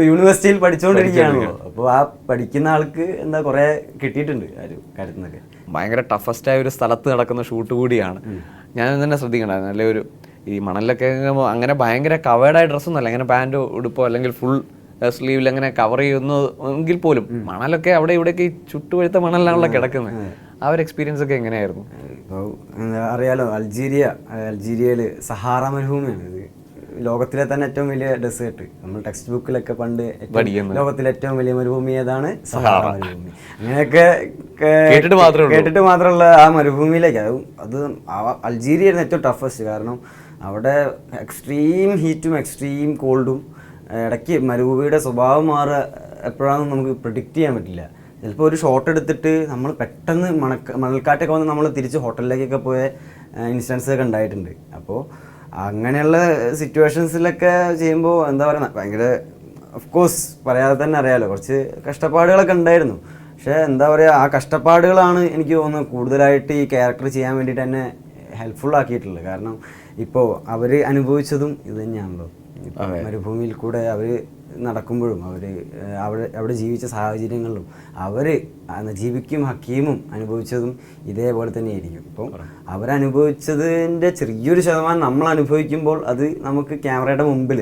യൂണിവേഴ്സിറ്റിയിൽ പഠിച്ചുകൊണ്ടിരിക്കുകയാണല്ലോ. അപ്പോൾ ആ പഠിക്കുന്ന ആൾക്ക് എന്താ കുറേ കിട്ടിയിട്ടുണ്ട് ആ ഒരു കാര്യത്തിൽ നിന്നൊക്കെ. ഭയങ്കര ടഫസ്റ്റായ ഒരു സ്ഥലത്ത് നടക്കുന്ന ഷൂട്ട് കൂടിയാണ്. ഞാൻ തന്നെ ശ്രദ്ധിക്കണേ, നല്ലൊരു ഈ മണലിലൊക്കെ അങ്ങനെ ഭയങ്കര കവേർഡായ ഡ്രസ്സൊന്നുമല്ല, അങ്ങനെ പാൻറ്റോ ഉടുപ്പോ അല്ലെങ്കിൽ ഫുൾ സ്ലീവിൽ അങ്ങനെ കവർ ചെയ്യുന്നു എങ്കിൽ പോലും മണലൊക്കെ അവിടെ ഇവിടെയൊക്കെ ഈ ചുട്ടുപഴുത്ത മണലിലാണല്ലോ കിടക്കുന്നത്. ആ ഒരു എക്സ്പീരിയൻസ് ഒക്കെ എങ്ങനെയായിരുന്നു? ഇപ്പോൾ എന്താ അറിയാലോ, അൾജീരിയയിൽ സഹാറ മരുഭൂമിയാണ് ഇത്. ലോകത്തിലെ തന്നെ ഏറ്റവും വലിയ ഡെസേർട്ട്. നമ്മൾ ടെക്സ്റ്റ് ബുക്കിലൊക്കെ പണ്ട് ലോകത്തിലെ ഏറ്റവും വലിയ മരുഭൂമി ഏതാണ്? സഹാറ മരുഭൂമി. അങ്ങനെയൊക്കെ കേട്ടിട്ട് മാത്രമുള്ള ആ മരുഭൂമിയിലേക്ക് അത് അൾജീരിയയായിരുന്നു ഏറ്റവും ടഫസ്റ്റ്. കാരണം അവിടെ എക്സ്ട്രീം ഹീറ്റും എക്സ്ട്രീം കോൾഡും, ഇടയ്ക്ക് മരുഭൂമിയുടെ സ്വഭാവം മാറുക എപ്പോഴാണെന്ന് നമുക്ക് പ്രിഡിക്റ്റ് ചെയ്യാൻ പറ്റില്ല. ചിലപ്പോൾ ഒരു ഷോട്ട് എടുത്തിട്ട് നമ്മൾ പെട്ടെന്ന് മണൽക്കാറ്റൊക്കെ വന്ന് നമ്മൾ തിരിച്ച് ഹോട്ടലിലേക്കൊക്കെ പോയ ഇൻസ്റ്റൻസൊക്കെ ഉണ്ടായിട്ടുണ്ട്. അപ്പോൾ അങ്ങനെയുള്ള സിറ്റുവേഷൻസിലൊക്കെ ചെയ്യുമ്പോൾ എന്താ പറയുക, ഭയങ്കര ഓഫ് കോഴ്സ് പറയാതെ തന്നെ അറിയാമല്ലോ, കുറച്ച് കഷ്ടപ്പാടുകളൊക്കെ ഉണ്ടായിരുന്നു. പക്ഷേ എന്താ പറയുക, ആ കഷ്ടപ്പാടുകളാണ് എനിക്ക് തോന്നുന്നത് കൂടുതലായിട്ട് ഈ ക്യാരക്ടർ ചെയ്യാൻ വേണ്ടിയിട്ട് തന്നെ ഹെൽപ്ഫുൾ ആക്കിയിട്ടുള്ളത്. കാരണം ഇപ്പോൾ അവർ അനുഭവിച്ചതും ഇത് തന്നെയാണല്ലോ. മരുഭൂമിയിൽ കൂടെ അവർ നടക്കുമ്പോഴും അവിടെ ജീവിച്ച സാഹചര്യങ്ങളിലും അവർ നജീബിക്കും ഹക്കീമും അനുഭവിച്ചതും ഇതേപോലെ തന്നെയായിരിക്കും. ഇപ്പം അവരനുഭവിച്ചതിൻ്റെ ചെറിയൊരു ശതമാനം നമ്മൾ അനുഭവിക്കുമ്പോൾ അത് നമുക്ക് ക്യാമറയുടെ മുമ്പിൽ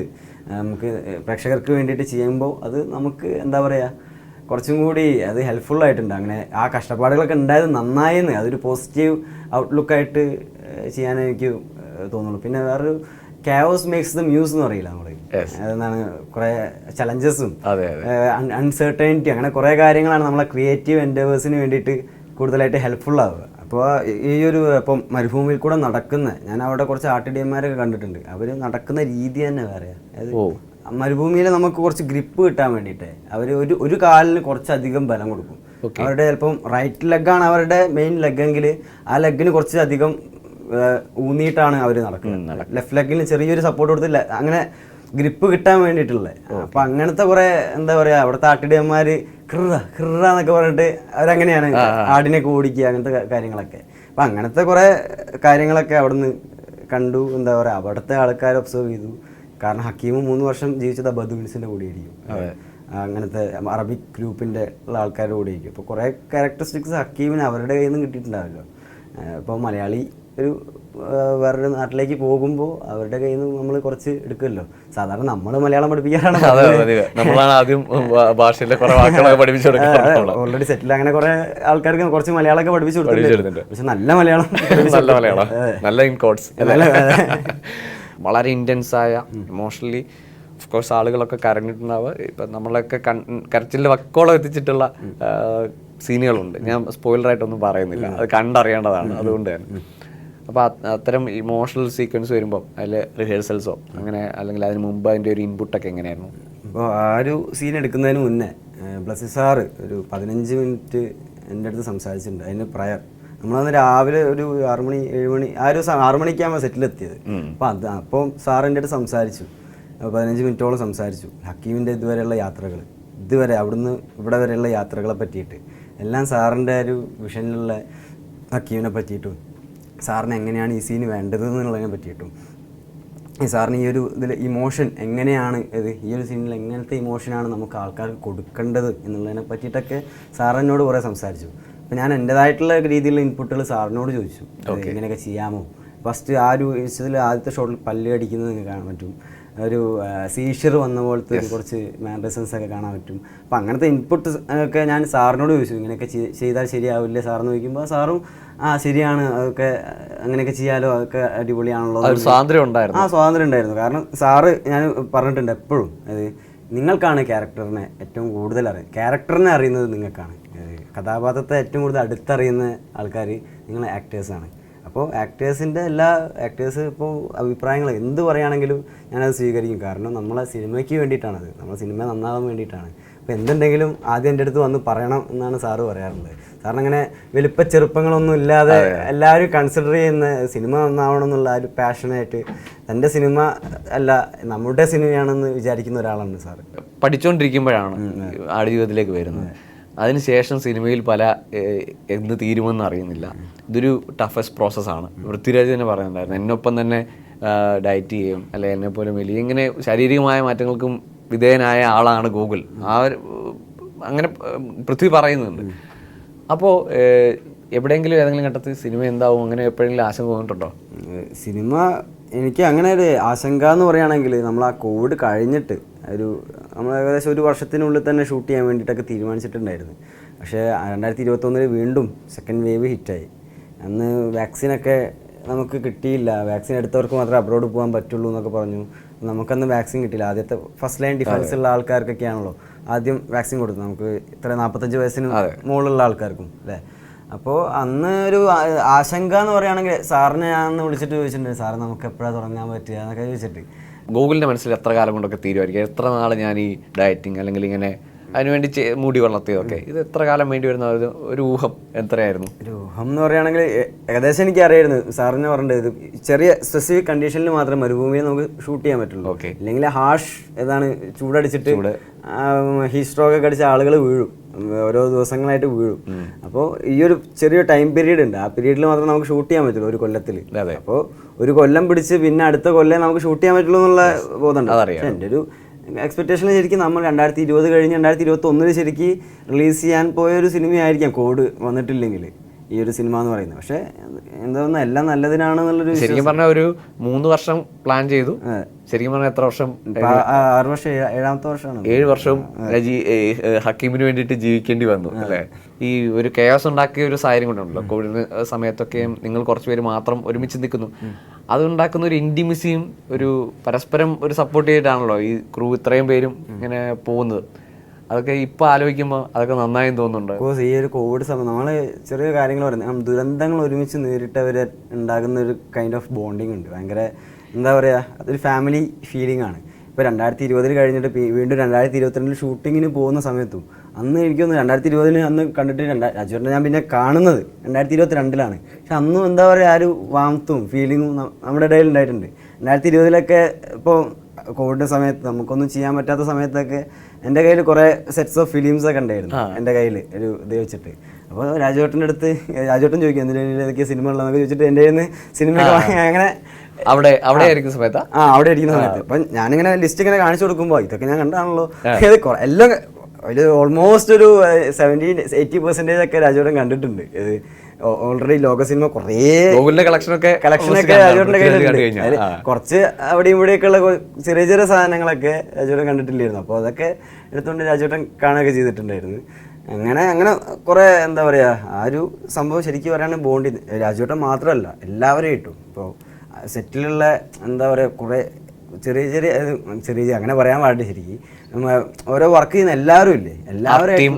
നമുക്ക് പ്രേക്ഷകർക്ക് വേണ്ടിയിട്ട് ചെയ്യുമ്പോൾ അത് നമുക്ക് എന്താ പറയുക, കുറച്ചും കൂടി അത് ഹെൽപ്ഫുള്ളായിട്ടുണ്ട്. അങ്ങനെ ആ കഷ്ടപ്പാടുകളൊക്കെ ഉണ്ടായത് നന്നായെന്ന് അതൊരു പോസിറ്റീവ് ഔട്ട്ലുക്കായിട്ട് ചെയ്യാൻ എനിക്ക് തോന്നുള്ളൂ. പിന്നെ വേറൊരു chaos makes the muse എന്ന് പറയില്ല നമ്മൾ, അതെന്താണ് കുറേ ചലഞ്ചസും അൺസർട്ടനിറ്റി അങ്ങനെ കുറേ കാര്യങ്ങളാണ് നമ്മളെ ക്രിയേറ്റീവ് എൻഡേവേഴ്സിന് വേണ്ടിയിട്ട് കൂടുതലായിട്ട് ഹെൽപ്ഫുൾ ആവുക. അപ്പോൾ ഈ ഒരു ഇപ്പം മരുഭൂമിയിൽ കൂടെ ഞാൻ അവിടെ കുറച്ച് ആർട്ടിഡിയന്മാരൊക്കെ കണ്ടിട്ടുണ്ട്. അവർ നടക്കുന്ന രീതി തന്നെ വേറെ. അതായത് മരുഭൂമിയിൽ നമുക്ക് കുറച്ച് ഗ്രിപ്പ് കിട്ടാൻ വേണ്ടിയിട്ട് അവർ ഒരു കാലിന് കുറച്ചധികം ബലം കൊടുക്കും. അവരുടെ ചിലപ്പം റൈറ്റ് ലെഗാണ് അവരുടെ മെയിൻ ലെഗെങ്കിൽ ആ ലെഗിന് കുറച്ചധികം ഊന്നിയിട്ടാണ് അവർ നടക്കുന്നത്. ലെഫ്റ്റ് ലെഗിന് ചെറിയൊരു സപ്പോർട്ട് കൊടുത്തില്ല, അങ്ങനെ ഗ്രിപ്പ് കിട്ടാൻ വേണ്ടിയിട്ടുള്ളത്. അപ്പം അങ്ങനത്തെ കുറേ എന്താ പറയുക, അവിടുത്തെ ആട്ടിടയന്മാർ എന്നൊക്കെ പറഞ്ഞിട്ട് അവരങ്ങനെയാണ് ആടിനെയൊക്കെ ഓടിക്കുക, അങ്ങനത്തെ കാര്യങ്ങളൊക്കെ. അപ്പം അങ്ങനത്തെ കുറേ കാര്യങ്ങളൊക്കെ അവിടുന്ന് കണ്ടു. എന്താ പറയുക, അവിടുത്തെ ആൾക്കാർ ഒബ്സർവ് ചെയ്തു. കാരണം ഹക്കീം 3 വർഷം ജീവിച്ചത് ബദുവിൻസിൻ്റെ കൂടെയായിരിക്കും, അങ്ങനത്തെ അറബിക് ഗ്രൂപ്പിൻ്റെ ഉള്ള ആൾക്കാരുടെ കൂടെയായിരിക്കും. അപ്പോൾ കുറേ ക്യാരക്ടറിസ്റ്റിക്സ് ഹക്കീമിന് അവരുടെ കയ്യിൽ നിന്ന് കിട്ടിയിട്ടുണ്ടാവല്ലോ. ഇപ്പോൾ മലയാളി ഒരു വേറൊരു നാട്ടിലേക്ക് പോകുമ്പോൾ അവരുടെ കയ്യിൽ നിന്ന് നമ്മൾ കുറച്ച് എടുക്കുമല്ലോ. സാധാരണ നമ്മൾ മലയാളം പഠിപ്പിക്കാറാണ്, ഓൾറെഡി സെറ്റിൽ അങ്ങനെ കുറെ ആൾക്കാർക്ക് കുറച്ച് മലയാളമൊക്കെ പഠിപ്പിച്ചു കൊടുത്തിട്ടുണ്ട്. പക്ഷെ നല്ല മലയാളം വളരെ ഇൻറ്റൻസ് ആയ ഇമോഷണലി ഓഫ് കോഴ്സ് ആളുകളൊക്കെ കരഞ്ഞിട്ടുണ്ടാവുക. ഇപ്പം നമ്മളൊക്കെ കരച്ചിലിൻ്റെ വക്കോളം എത്തിച്ചിട്ടുള്ള സീനുകളുണ്ട്. ഞാൻ സ്പോയിലറായിട്ടൊന്നും പറയുന്നില്ല, അത് കണ്ടറിയേണ്ടതാണ്. അതുകൊണ്ട് തന്നെ അപ്പോൾ അത്തരം ഇമോഷണൽ സീക്വൻസ് വരുമ്പോൾ അതിൽ റിഹേഴ്സൽസോ അങ്ങനെ അല്ലെങ്കിൽ അതിന് മുമ്പ് അതിൻ്റെ ഒരു ഇൻപുട്ടൊക്കെ എങ്ങനെയായിരുന്നു? അപ്പോൾ ആ ഒരു സീൻ എടുക്കുന്നതിന് മുന്നേ ബ്ലസ്സി സാറ് ഒരു 15 മിനിറ്റ് എൻ്റെ അടുത്ത് സംസാരിച്ചിട്ടുണ്ട്. അതിന് പ്രയർ നമ്മളന്ന് രാവിലെ ഒരു 6 മണി 7 മണി ആ ഒരു 6 മണിക്കാകുമ്പോൾ സെറ്റിലെത്തിയത്. അപ്പോൾ സാർ എൻ്റെ അടുത്ത് സംസാരിച്ചു, 15 മിനിറ്റോളം സംസാരിച്ചു. ഹക്കീമിൻ്റെ ഇതുവരെയുള്ള യാത്രകൾ, ഇതുവരെ അവിടുന്ന് ഇവിടെ വരെയുള്ള യാത്രകളെ പറ്റിയിട്ട് എല്ലാം സാറിൻ്റെ ഒരു വിഷനിലുള്ള ഹക്കീമിനെ പറ്റിയിട്ടും സാറിന് എങ്ങനെയാണ് ഈ സീന് വേണ്ടത് എന്നുള്ളതിനെ പറ്റിയിട്ടും സാറിന് ഈ ഒരു ഇതിൽ ഇമോഷൻ എങ്ങനെയാണ് ഈ ഒരു സീനിൽ എങ്ങനത്തെ ഇമോഷനാണ് നമുക്ക് ആൾക്കാർക്ക് കൊടുക്കേണ്ടത് എന്നുള്ളതിനെ പറ്റിയിട്ടൊക്കെ സാറിനോട് കുറേ സംസാരിച്ചു. അപ്പോൾ ഞാൻ എൻ്റേതായിട്ടുള്ള രീതിയിലുള്ള ഇൻപുട്ടുകൾ സാറിനോട് ചോദിച്ചു, ഇങ്ങനെയൊക്കെ ചെയ്യാമോ. ഫസ്റ്റ് ആ ഒരു ഇൻസ്റ്റത്തിൽ ആദ്യത്തെ ഷോട്ടിൽ പല്ല് അടിക്കുന്നത് നിങ്ങൾക്ക് കാണാൻ പറ്റും, ഒരു സീഷർ വന്ന പോലത്തെ കുറച്ച് മാനറിസംസ് ഒക്കെ കാണാൻ പറ്റും. അപ്പം അങ്ങനത്തെ ഇൻപുട്ട് ഒക്കെ ഞാൻ സാറിനോട് ചോദിച്ചു, ഇങ്ങനെയൊക്കെ ചെയ്താൽ ശരിയാവില്ലേ സാറെന്ന് ചോദിക്കുമ്പോൾ സാറും ശരിയാണ്, അതൊക്കെ അങ്ങനെയൊക്കെ ചെയ്യാലോ, അതൊക്കെ അടിപൊളിയാണല്ലോ. സ്വാതന്ത്ര്യം ഉണ്ടായിരുന്നു. സ്വാതന്ത്ര്യം ഉണ്ടായിരുന്നു. കാരണം സാറ് ഞാൻ പറഞ്ഞിട്ടുണ്ട് എപ്പോഴും, അത് നിങ്ങൾക്കാണ് ക്യാരക്ടറിനെ ഏറ്റവും കൂടുതൽ ക്യാരക്ടറിനെ അറിയുന്നത് നിങ്ങൾക്കാണ്. കഥാപാത്രത്തെ ഏറ്റവും കൂടുതൽ അടുത്തറിയുന്ന ആൾക്കാർ നിങ്ങൾ ആക്ടേഴ്സാണ്. അപ്പോൾ ആക്ടേഴ്സ് ഇപ്പോൾ അഭിപ്രായങ്ങൾ എന്ത് പറയുകയാണെങ്കിലും ഞാനത് സ്വീകരിക്കും. കാരണം നമ്മളെ സിനിമയ്ക്ക് വേണ്ടിയിട്ടാണത്, നമ്മളെ സിനിമ നന്നാവാൻ വേണ്ടിയിട്ടാണ്. അപ്പോൾ എന്തുണ്ടെങ്കിലും ആദ്യം എൻ്റെ അടുത്ത് വന്ന് പറയണം എന്നാണ് സാറ് പറയാറുള്ളത്. സാറിന് അങ്ങനെ വലിപ്പ ചെറുപ്പങ്ങളൊന്നും ഇല്ലാതെ എല്ലാവരും കൺസിഡർ ചെയ്യുന്ന സിനിമ നന്നാവണം എന്നുള്ള ഒരു പാഷനായിട്ട് തൻ്റെ സിനിമ അല്ല നമ്മുടെ സിനിമയാണെന്ന് വിചാരിക്കുന്ന ഒരാളാണ് സാറ്. പഠിച്ചുകൊണ്ടിരിക്കുമ്പോഴാണ് ആടുജീവിതത്തിലേക്ക് വരുന്നത്. അതിനുശേഷം സിനിമയിൽ എന്ത് തീരുമെന്ന് അറിയുന്നില്ല. ഇതൊരു ടഫസ്റ്റ് പ്രോസസ്സാണ്. പൃഥ്വിരാജ് തന്നെ പറയുന്നുണ്ടായിരുന്നു, എന്നൊപ്പം തന്നെ ഡയറ്റ് ചെയ്യും അല്ലെ എന്നെപ്പോലെ വലിയ ഇങ്ങനെ ശാരീരികമായ മാറ്റങ്ങൾക്കും വിധേയനായ ആളാണ് ഗോകുൽ. അങ്ങനെ പൃഥ്വി പറയുന്നുണ്ട്. അപ്പോൾ ഏതെങ്കിലും ഘട്ടത്തിൽ സിനിമ എന്താവും അങ്ങനെ എപ്പോഴെങ്കിലും ആശങ്ക തോന്നിയിട്ടുണ്ടോ? സിനിമ എനിക്ക് അങ്ങനെ ഒരു ആശങ്ക എന്ന് പറയുകയാണെങ്കിൽ നമ്മൾ ആ കോവിഡ് കഴിഞ്ഞിട്ട് നമ്മൾ ഏകദേശം 1 വർഷത്തിനുള്ളിൽ തന്നെ ഷൂട്ട് ചെയ്യാൻ വേണ്ടിയിട്ടൊക്കെ തീരുമാനിച്ചിട്ടുണ്ടായിരുന്നു. പക്ഷേ 2021 വീണ്ടും സെക്കൻഡ് വേവ് ഹിറ്റായി. അന്ന് വാക്സിനൊക്കെ നമുക്ക് കിട്ടിയില്ല. വാക്സിൻ എടുത്തവർക്ക് മാത്രമേ അബ്രോഡ് പോകാൻ പറ്റുള്ളൂ എന്നൊക്കെ പറഞ്ഞു. നമുക്കന്ന് വാക്സിൻ കിട്ടിയില്ല. ആദ്യത്തെ ഫസ്റ്റ് ലൈൻ ഡിഫൻസ് ഉള്ള ആൾക്കാർക്കൊക്കെയാണല്ലോ ആദ്യം വാക്സിൻ കൊടുത്തു. നമുക്ക് 45 വയസ്സിന് മുകളിലുള്ള ആൾക്കാർക്കും അല്ലേ. അപ്പോൾ അന്ന് ഒരു ആശങ്ക എന്ന് പറയുകയാണെങ്കിൽ സാറിനെ ഞാൻ അന്ന് വിളിച്ചിട്ട് ചോദിച്ചിട്ടുണ്ട്, സാറ് നമുക്ക് എപ്പോഴാണ് തുടങ്ങാൻ പറ്റുക എന്നൊക്കെ ചോദിച്ചിട്ട്. ഗൂഗിളിൻ്റെ മനസ്സിൽ എത്ര കാലം കൊണ്ടൊക്കെ തീരുമായിരിക്കും? എത്ര നാൾ ഞാൻ ഈ ഡയറ്റിങ് അല്ലെങ്കിൽ ഇങ്ങനെ അതിനുവേണ്ടി മൂടി വളർത്തിയതൊക്കെ ഇത് എത്ര കാലം വേണ്ടി വരുന്ന ഒരു ഊഹം എത്രയായിരുന്നു? ഒരു ഊഹം എന്ന് പറയുകയാണെങ്കിൽ ഏകദേശം എനിക്ക് അറിയായിരുന്നു. സാറിന് പറഞ്ഞത് ഇത് ചെറിയ സ്പെസിഫിക് കണ്ടീഷനിൽ മാത്രമേ മരുഭൂമിയിൽ നമുക്ക് ഷൂട്ട് ചെയ്യാൻ പറ്റുള്ളൂ. ഇല്ലെങ്കിൽ ഹാഷ് ചൂടടിച്ചിട്ട് ഹീറ്റ് സ്ട്രോക്ക് ഒക്കെ അടിച്ച ആളുകൾ വീഴും, ഓരോ ദിവസങ്ങളായിട്ട് വീഴും. അപ്പോൾ ഈ ഒരു ചെറിയ ടൈം പീരീഡ് ഉണ്ട്, ആ പീരീഡിൽ മാത്രമേ നമുക്ക് ഷൂട്ട് ചെയ്യാൻ പറ്റുള്ളൂ ഒരു കൊല്ലത്തിൽ. അപ്പോൾ 1 കൊല്ലം പിടിച്ച് പിന്നെ അടുത്ത കൊല്ലം നമുക്ക് ഷൂട്ട് ചെയ്യാൻ പറ്റുള്ളൂ എന്നുള്ള ബോധമുണ്ട്. പക്ഷേ എൻ്റെ ഒരു എക്സ്പെക്ടേഷൻ ശരിക്കും നമ്മൾ 2020 കഴിഞ്ഞ് 2021 ശരിക്കും റിലീസ് ചെയ്യാൻ പോയൊരു സിനിമയായിരിക്കാം കോവിഡ് വന്നിട്ടില്ലെങ്കിൽ ഈ ഒരു സിനിമ എന്ന് പറയുന്നത്. പക്ഷേ എന്താ എല്ലാം നല്ലതിനാണെന്നുള്ളൊരു ശരിക്കും പറഞ്ഞാൽ ഒരു 3 വർഷം പ്ലാൻ ചെയ്തു. ശരിക്കും പറഞ്ഞാൽ എത്ര വർഷം? 6 വർഷം, 7ാമത്തെ വർഷമാണ്. 7 വർഷം ഹക്കീമിന് വേണ്ടിയിട്ട് ജീവിക്കേണ്ടി വന്നു അല്ലേ? ഈ ഒരു കെയോസ് ഉണ്ടാക്കിയ ഒരു സാഹചര്യം കൊണ്ടുണ്ടല്ലോ കോവിഡ് സമയത്തൊക്കെ നിങ്ങൾ കുറച്ചുപേര് മാത്രം ഒരുമിച്ച് നിൽക്കുന്നു. അതുണ്ടാക്കുന്ന ഒരു ഇൻറ്റിമസിയും ഒരു പരസ്പരം ഒരു സപ്പോർട്ട് ചെയ്തിട്ടാണല്ലോ ഈ ക്രൂ ഇത്രയും പേരും ഇങ്ങനെ പോകുന്നത്. അതൊക്കെ ഇപ്പോൾ ആലോചിക്കുമ്പോൾ അതൊക്കെ നന്നായി തോന്നുന്നുണ്ട്. ബിക്കോസ് ഈ ഒരു കോവിഡ് സമയം നമ്മൾ ചെറിയ കാര്യങ്ങൾ പറയുന്നത് ദുരന്തങ്ങൾ ഒരുമിച്ച് നേരിട്ടവർ ഉണ്ടാകുന്ന ഒരു കൈൻഡ് ഓഫ് ബോണ്ടിങ് ഉണ്ട്. ഭയങ്കര എന്താ പറയുക, അതൊരു ഫാമിലി ഫീലിംഗ് ആണ്. ഇപ്പോൾ 2020 കഴിഞ്ഞിട്ട് വീണ്ടും 2022 ഷൂട്ടിങ്ങിന് പോകുന്ന സമയത്തും അന്ന് എനിക്കൊന്ന് 2020 അന്ന് കണ്ടിട്ട് രാജുവേട്ടനെ ഞാൻ പിന്നെ കാണുന്നത് 2022 പക്ഷെ അന്നും എന്താ പറയുക ആ ഒരു വാംത്തും ഫീലിങ്ങും നമ്മുടെ ഇടയിൽ ഉണ്ടായിട്ടുണ്ട്. 2020 ഇപ്പോൾ കോവിഡ് സമയത്ത് നമുക്കൊന്നും ചെയ്യാൻ പറ്റാത്ത സമയത്തൊക്കെ എൻ്റെ കയ്യിൽ കുറേ സെറ്റ്സ് ഓഫ് ഫിലിംസൊക്കെ ഉണ്ടായിരുന്നു എൻ്റെ കയ്യിൽ ഒരു ഇത് വെച്ചിട്ട്. അപ്പോൾ രാജുവേട്ടൻ്റെ അടുത്ത് രാജുവേട്ടൻ ചോദിക്കും എന്തിനും ഏതൊക്കെ സിനിമ ഉള്ളതെന്നൊക്കെ ചോദിച്ചിട്ട് എൻ്റെ കയ്യിൽ നിന്ന് സിനിമയൊക്കെ വാങ്ങി അങ്ങനെ അവിടെ ആയിരിക്കുന്ന സമയത്ത് അവിടെ ഇരിക്കുന്ന സമയത്ത് അപ്പം ഞാനിങ്ങനെ ലിസ്റ്റ് ഇങ്ങനെ കാണിച്ചു കൊടുക്കുമ്പോൾ ഇതൊക്കെ ഞാൻ കണ്ടാണല്ലോ എല്ലാം ഒരു ഓൾമോസ്റ്റ് ഒരു 70-80% ഒക്കെ രാജുവേട്ടൻ കണ്ടിട്ടുണ്ട്. ഓൾറെഡി ലോക സിനിമ കുറേ കളക്ഷനൊക്കെ രാജുവേട്ടൻ്റെ കയ്യിലുണ്ട്. അതിൽ കുറച്ച് അവിടെയും ഇവിടെയൊക്കെയുള്ള ചെറിയ ചെറിയ സാധനങ്ങളൊക്കെ രാജുവേട്ടൻ കണ്ടിട്ടില്ലായിരുന്നു. അപ്പോൾ അതൊക്കെ എടുത്തുകൊണ്ട് രാജുവേട്ടൻ കാണുകയൊക്കെ ചെയ്തിട്ടുണ്ടായിരുന്നു. അങ്ങനെ കുറേ എന്താ പറയുക ആ ഒരു സംഭവം ശരിക്കും പറയുകയാണെങ്കിൽ ബോണ്ടി രാജുവേട്ടൻ മാത്രമല്ല എല്ലാവരും കിട്ടും. ഇപ്പോൾ സെറ്റിലുള്ള എന്താ പറയുക കുറേ ചെറിയ അങ്ങനെ പറയാൻ പാടില്ല. ശരിക്കും ഓരോ വർക്ക് ചെയ്യുന്ന എല്ലാവരും ഇല്ലേ, എല്ലാവരും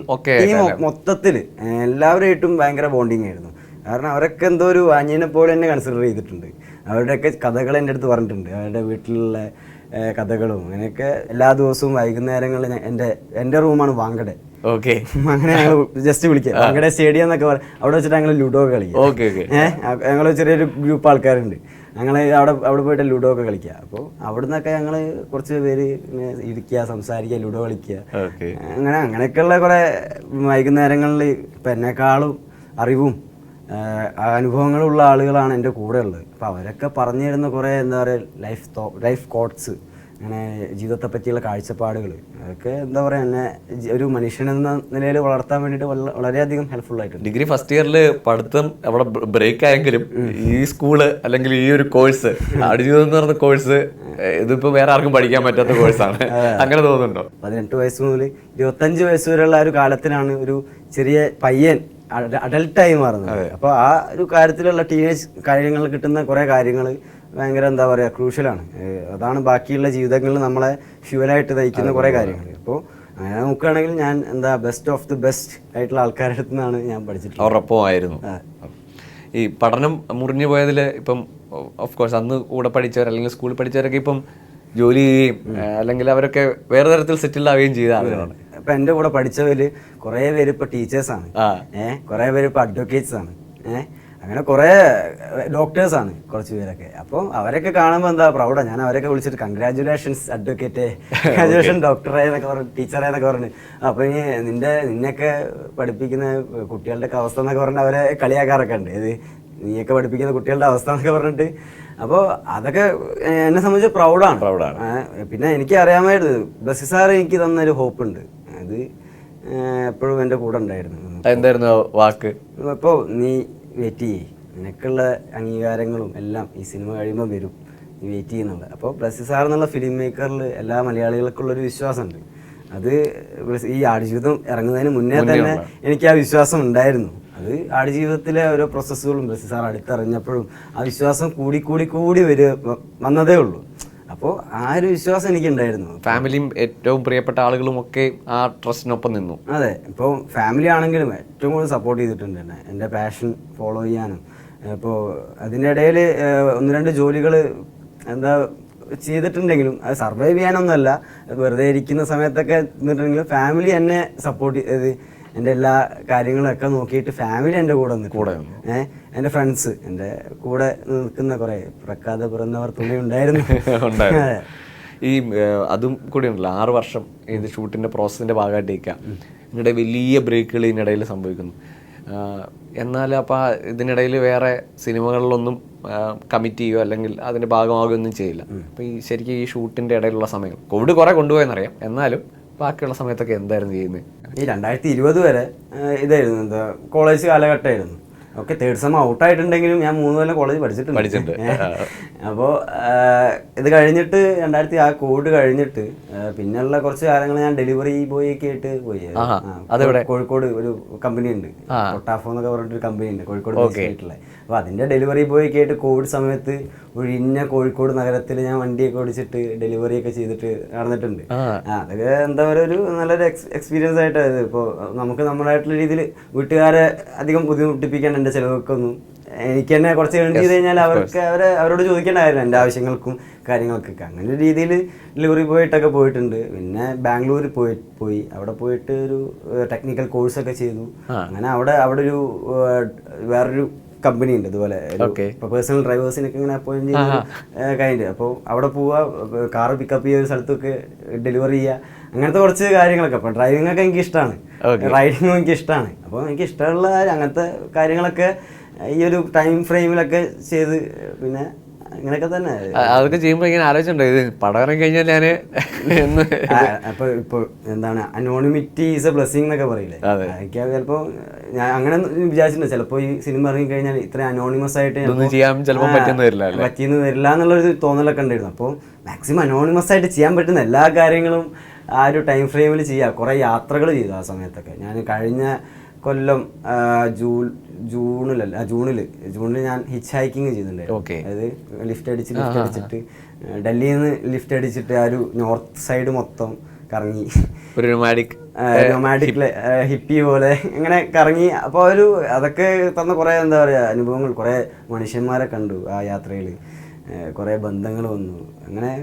മൊത്തത്തിൽ എല്ലാവരുമായിട്ടും ഭയങ്കര ബോണ്ടിങ് ആയിരുന്നു. കാരണം അവരൊക്കെ എന്തോ ഒരു അനിയനെ പോലെ തന്നെ കൺസിഡർ ചെയ്തിട്ടുണ്ട്. അവരുടെയൊക്കെ കഥകൾ എൻ്റെ അടുത്ത് പറഞ്ഞിട്ടുണ്ട്, അവരുടെ വീട്ടിലുള്ള കഥകളും അങ്ങനെയൊക്കെ. എല്ലാ ദിവസവും വൈകുന്നേരങ്ങളിൽ എൻ്റെ റൂമാണ് വാങ്കടെ. അങ്ങനെ ഞങ്ങൾ ജസ്റ്റ് വിളിക്കുക വാങ്കടെ സ്റ്റേഡിയം എന്നൊക്കെ പറയും. അവിടെ വെച്ചിട്ട് ഞങ്ങൾ ലുഡോ കളിക്കും. ഞങ്ങൾ ചെറിയൊരു ഗ്രൂപ്പ് ആൾക്കാരുണ്ട്, ഞങ്ങൾ അവിടെ പോയിട്ട് ലുഡോ ഒക്കെ കളിക്കുക. അപ്പോൾ അവിടെ നിന്നൊക്കെ ഞങ്ങൾ കുറച്ച് പേര് ഇരിക്കുക, സംസാരിക്കുക, ലുഡോ കളിക്കുക. അങ്ങനെയൊക്കെയുള്ള കുറേ വൈകുന്നേരങ്ങളിൽ ഇപ്പം എന്നെക്കാളും അറിവും അനുഭവങ്ങളുള്ള ആളുകളാണ് എൻ്റെ കൂടെ ഉള്ളത്. അപ്പോൾ അവരൊക്കെ പറഞ്ഞു തരുന്ന കുറേ എന്താ പറയുക ലൈഫ് കോട്ട്സ്, അങ്ങനെ ജീവിതത്തെ പറ്റിയുള്ള കാഴ്ചപ്പാടുകൾ, അതൊക്കെ എന്താ പറയുക എന്നെ ഒരു മനുഷ്യനെന്ന നിലയിൽ വളർത്താൻ വേണ്ടിയിട്ട് വളരെയധികം ഹെൽപ്ഫുൾ ആയിട്ടുണ്ട്. ഡിഗ്രി ഫസ്റ്റ് ഇയറിൽ പഠിത്തം അവിടെ ബ്രേക്ക് ആയെങ്കിലും ഈ സ്കൂള് അല്ലെങ്കിൽ ഈ ഒരു കോഴ്സ് ആടുജീവിതം എന്ന് പറഞ്ഞ കോഴ്സ് ഇതിപ്പോൾ വേറെ ആർക്കും പഠിക്കാൻ പറ്റാത്ത കോഴ്സാണ്. അങ്ങനെ തോന്നുന്നുണ്ടോ? 18 വയസ്സ് മുതൽ 25 വയസ്സ് വരെയുള്ള ഒരു കാലത്തിലാണ് ഒരു ചെറിയ പയ്യൻ അഡൽട്ടായി മാറുന്നത്. അപ്പോൾ ആ ഒരു കാര്യത്തിലുള്ള ടീനേജ് കാര്യങ്ങൾ കിട്ടുന്ന കുറേ കാര്യങ്ങൾ ഭയങ്കര എന്താ പറയുക ക്രൂഷ്യലാണ്. അതാണ് ബാക്കിയുള്ള ജീവിതങ്ങളിൽ നമ്മളെ ഫ്യൂവലായിട്ട് നയിക്കുന്ന കുറേ കാര്യങ്ങൾ. അപ്പോൾ അങ്ങനെ നോക്കുകയാണെങ്കിൽ ഞാൻ എന്താ ബെസ്റ്റ് ഓഫ് ദി ബെസ്റ്റ് ആയിട്ടുള്ള ആൾക്കാരുടെ അടുത്ത് നിന്നാണ് ഞാൻ പഠിച്ചിട്ടുള്ളത്. ഉറപ്പമായിരുന്നു. ഈ പഠനം മുറിഞ്ഞു പോയതിൽ ഇപ്പം ഓഫ് കോഴ്സ് അന്ന് കൂടെ പഠിച്ചവർ അല്ലെങ്കിൽ സ്കൂളിൽ പഠിച്ചവരൊക്കെ ഇപ്പം ജോലി ചെയ്യുകയും അല്ലെങ്കിൽ അവരൊക്കെ വേറെ തരത്തിൽ സെറ്റിൽ ആവുകയും ചെയ്ത ആളുകളാണ്. ഇപ്പം എൻ്റെ കൂടെ പഠിച്ചവർ കുറേ പേര് ഇപ്പോൾ ടീച്ചേഴ്സാണ്, കുറേ പേര് ഇപ്പോൾ അഡ്വക്കേറ്റ്സ് ആണ്, അങ്ങനെ കുറേ ഡോക്ടേഴ്സാണ് കുറച്ച് പേരൊക്കെ. അപ്പോൾ അവരൊക്കെ കാണുമ്പോൾ എന്താ പ്രൗഡാണ്. ഞാൻ അവരൊക്കെ വിളിച്ചിട്ട് കൺഗ്രാജുലേഷൻസ് അഡ്വക്കേറ്റ്, കൺഗ്രാജുലേഷൻ ഡോക്ടറെ എന്നൊക്കെ പറഞ്ഞു, ടീച്ചറെ എന്നൊക്കെ പറഞ്ഞു. അപ്പോൾ ഇനി നിന്നെയൊക്കെ പഠിപ്പിക്കുന്ന കുട്ടികളുടെ അവസ്ഥ എന്നൊക്കെ പറഞ്ഞ് അവരെ കളിയാക്കാറൊക്കെ ഉണ്ട്. ഇത് നീയൊക്കെ പഠിപ്പിക്കുന്ന കുട്ടികളുടെ അവസ്ഥ എന്നൊക്കെ പറഞ്ഞിട്ട്. അപ്പോൾ അതൊക്കെ എന്നെ സംബന്ധിച്ച് പ്രൗഡാണ്. പിന്നെ എനിക്ക് അറിയാമായിരുന്നു ബ്ലസ്സി സാർ എനിക്ക് തന്നൊരു ഹോപ്പുണ്ട്, അത് എപ്പോഴും എൻ്റെ കൂടെ ഉണ്ടായിരുന്നു. എന്തായിരുന്നു വാക്ക്? ഇപ്പോൾ നീ വെയിറ്റ് ചെയ്യേ, നിനക്കുള്ള അംഗീകാരങ്ങളും എല്ലാം ഈ സിനിമ കഴിയുമ്പോൾ വരും, നീ വെയിറ്റ് ചെയ്യുന്നുണ്ട്. അപ്പോൾ ബ്ലസ്സി സാർ എന്നുള്ള ഫിലിം മേക്കറിൽ എല്ലാ മലയാളികൾക്കുള്ളൊരു വിശ്വാസമുണ്ട്. അത് ഈ ആടുജീവിതം ഇറങ്ങുന്നതിന് മുന്നേ തന്നെ എനിക്ക് ആ വിശ്വാസം ഉണ്ടായിരുന്നു. അത് ആടുജീവിതത്തിലെ ഓരോ പ്രോസസ്സുകളും ബ്ലസ്സി സാർ അടുത്തറിഞ്ഞപ്പോഴും ആ വിശ്വാസം കൂടി വന്നതേ ഉള്ളൂ. അപ്പോൾ ആ ഒരു വിശ്വാസം എനിക്കുണ്ടായിരുന്നു. ഫാമിലിയും ഏറ്റവും പ്രിയപ്പെട്ട ആളുകളും ഒക്കെ ആ ട്രസ്റ്റിനൊപ്പം നിന്നു. അതെ, ഇപ്പോൾ ഫാമിലി ആണെങ്കിലും ഏറ്റവും കൂടുതൽ സപ്പോർട്ട് ചെയ്തിട്ടുണ്ട് എന്നെ, എൻ്റെ പാഷൻ ഫോളോ ചെയ്യാനും. ഇപ്പോൾ അതിൻ്റെ ഇടയിൽ 1-2 ജോലികൾ എന്താ ചെയ്തിട്ടുണ്ടെങ്കിലും അത് സർവൈവ് ചെയ്യാനൊന്നുമല്ല, വെറുതെ ഇരിക്കുന്ന സമയത്തൊക്കെ നിന്നിട്ടുണ്ടെങ്കിലും ഫാമിലി എന്നെ സപ്പോർട്ട് ചെയ്ത് എൻ്റെ എല്ലാ കാര്യങ്ങളൊക്കെ നോക്കിയിട്ട് ഫാമിലി എൻ്റെ കൂടെ നിൽക്കും. എൻ്റെ ഫ്രണ്ട്സ്, എൻ്റെ കൂടെ നിൽക്കുന്ന കുറേ പ്രക്കാതെ പിറന്നവർ തുണി ഉണ്ടായിരുന്നു. ഈ അതും കൂടി ഉണ്ടല്ലോ, 6 വർഷം ഇത് ഷൂട്ടിൻ്റെ പ്രോസസ്സിൻ്റെ ഭാഗമായിട്ടേക്കാം ഇതിനിടെ വലിയ ബ്രേക്കുകൾ ഇതിനിടയിൽ സംഭവിക്കുന്നു. എന്നാൽ അപ്പോൾ ഇതിനിടയിൽ വേറെ സിനിമകളിലൊന്നും കമ്മിറ്റ് ചെയ്യുകയോ അല്ലെങ്കിൽ അതിൻ്റെ ഭാഗമാകുകയൊന്നും ചെയ്യില്ല. അപ്പോൾ ഈ ശരിക്കും ഈ ഷൂട്ടിൻ്റെ ഇടയിലുള്ള സമയം കോവിഡ് കുറേ കൊണ്ടുപോയെന്നറിയാം, എന്നാലും ബാക്കിയുള്ള സമയത്തൊക്കെ എന്തായിരുന്നു ചെയ്യുന്നത്? ഈ 2020 വരെ ഇതായിരുന്നു, എന്താ കോളേജ് കാലഘട്ടമായിരുന്നു. ഓക്കെ, തേർഡ് സെം ഔട്ടായിട്ടുണ്ടെങ്കിലും ഞാൻ 3 കൊല്ലം കോളേജ് പഠിച്ചിട്ടുണ്ട്. അപ്പോൾ ഇത് കഴിഞ്ഞിട്ട് കോവിഡ് കഴിഞ്ഞിട്ട് പിന്നെയുള്ള കുറച്ച് കാലങ്ങൾ ഞാൻ ഡെലിവറി ബോയ് ഒക്കെ ആയിട്ട് പോയി. കോഴിക്കോട് ഒരു കമ്പനി ഉണ്ട്, പൊട്ടാഫോ എന്നൊക്കെ പറഞ്ഞിട്ടൊരു കമ്പനി ഉണ്ട് കോഴിക്കോട് ആയിട്ടുള്ള. അപ്പോൾ അതിൻ്റെ ഡെലിവറി ബോയ് ഒക്കെ ആയിട്ട് കോവിഡ് സമയത്ത് ഒഴിഞ്ഞ കോഴിക്കോട് നഗരത്തിൽ ഞാൻ വണ്ടിയൊക്കെ ഓടിച്ചിട്ട് ഡെലിവറി ഒക്കെ ചെയ്തിട്ട് നടന്നിട്ടുണ്ട്. അതൊക്കെ എന്താ പറയുക, ഒരു നല്ലൊരു എക്സ്പീരിയൻസ് ആയിട്ടായത്. ഇപ്പോൾ നമുക്ക് നമ്മളായിട്ടുള്ള രീതിയിൽ വീട്ടുകാരെ അധികം ബുദ്ധിമുട്ടിപ്പിക്കാൻ എൻ്റെ ചിലവൊക്കെ ഒന്നും എനിക്ക് തന്നെ കുറച്ച് ഏൺ ചെയ്ത് കഴിഞ്ഞാൽ അവരോട് ചോദിക്കേണ്ടായിരുന്നു എൻ്റെ ആവശ്യങ്ങൾക്കും കാര്യങ്ങൾക്കൊക്കെ. അങ്ങനെ ഒരു രീതിയിൽ ഡെലിവറി പോയിട്ടൊക്കെ പോയിട്ടുണ്ട്. പിന്നെ ബാംഗ്ലൂർ പോയി അവിടെ പോയിട്ട് ഒരു ടെക്നിക്കൽ കോഴ്സൊക്കെ ചെയ്തു. അങ്ങനെ അവിടെ ഒരു വേറൊരു കമ്പനി ഉണ്ട് ഇതുപോലെ, ഇപ്പോൾ പേഴ്സണൽ ഡ്രൈവേഴ്സിനൊക്കെ ഇങ്ങനെ അപ്പോയിന്റ് ചെയ്യുന്ന കൈൻഡ്. അപ്പോൾ അവിടെ പോവുക, കാറ് പിക്കപ്പ് ചെയ്യുക, ഒരു സ്ഥലത്തൊക്കെ ഡെലിവറി ചെയ്യുക, അങ്ങനത്തെ കുറച്ച് കാര്യങ്ങളൊക്കെ. അപ്പോൾ ഡ്രൈവിംഗ് ഒക്കെ എനിക്ക് ഇഷ്ടമാണ്, റൈഡിങ്ങും എനിക്ക് ഇഷ്ടമാണ്. അപ്പോൾ എനിക്ക് ഇഷ്ടമുള്ള അങ്ങനത്തെ കാര്യങ്ങളൊക്കെ ഈ ഒരു ടൈം ഫ്രെയിമിലൊക്കെ ചെയ്ത് പിന്നെ അങ്ങനെയൊക്കെ തന്നെ അതൊക്കെ ചെയ്യുമ്പോൾ ഇങ്ങനെ ആലോചിച്ചിട്ടുണ്ടോ ഇത് പടം ഇറങ്ങി കഴിഞ്ഞാൽ ഞാൻ അപ്പോൾ ഇപ്പോൾ എന്താണ് അനോണിമിറ്റി ഈസ് എ ബ്ലെസ്സിങ് എന്നൊക്കെ പറയില്ലേ, എനിക്ക് ചിലപ്പോൾ ഞാൻ അങ്ങനെ വിചാരിച്ചിട്ടുണ്ട്. ചിലപ്പോൾ ഈ സിനിമ ഇറങ്ങി കഴിഞ്ഞാൽ ഇത്ര അനോണിമസ് ആയിട്ട് പറ്റിയെന്ന് വരില്ല എന്നുള്ളൊരു തോന്നലൊക്കെ ഉണ്ടായിരുന്നു. അപ്പോൾ മാക്സിമം അനോണിമസ് ആയിട്ട് ചെയ്യാൻ പറ്റുന്ന എല്ലാ കാര്യങ്ങളും ആ ഒരു ടൈം ഫ്രെയിമിൽ ചെയ്യുക. കുറേ യാത്രകൾ ചെയ്തു ആ സമയത്തൊക്കെ. ഞാൻ കഴിഞ്ഞ കൊല്ലം ജൂണിൽ ഞാൻ ഹിച്ച് ഹൈക്കിങ് ചെയ്തിട്ടുണ്ടായിരുന്നു. അതായത് ലിഫ്റ്റ് അടിച്ചിട്ട് ഡൽഹിയിൽ നിന്ന് ലിഫ്റ്റ് അടിച്ചിട്ട് ആ ഒരു നോർത്ത് സൈഡ് മൊത്തം കറങ്ങി, ഒരു നൊമാഡിക് ഹിപ്പി പോലെ അങ്ങനെ കറങ്ങി. അപ്പോൾ അതൊക്കെ തന്ന കുറേ എന്താ പറയുക അനുഭവങ്ങൾ, കുറേ മനുഷ്യന്മാരെ കണ്ടു ആ യാത്രയിൽ, കുറേ ബന്ധങ്ങൾ വന്നു. അങ്ങനെ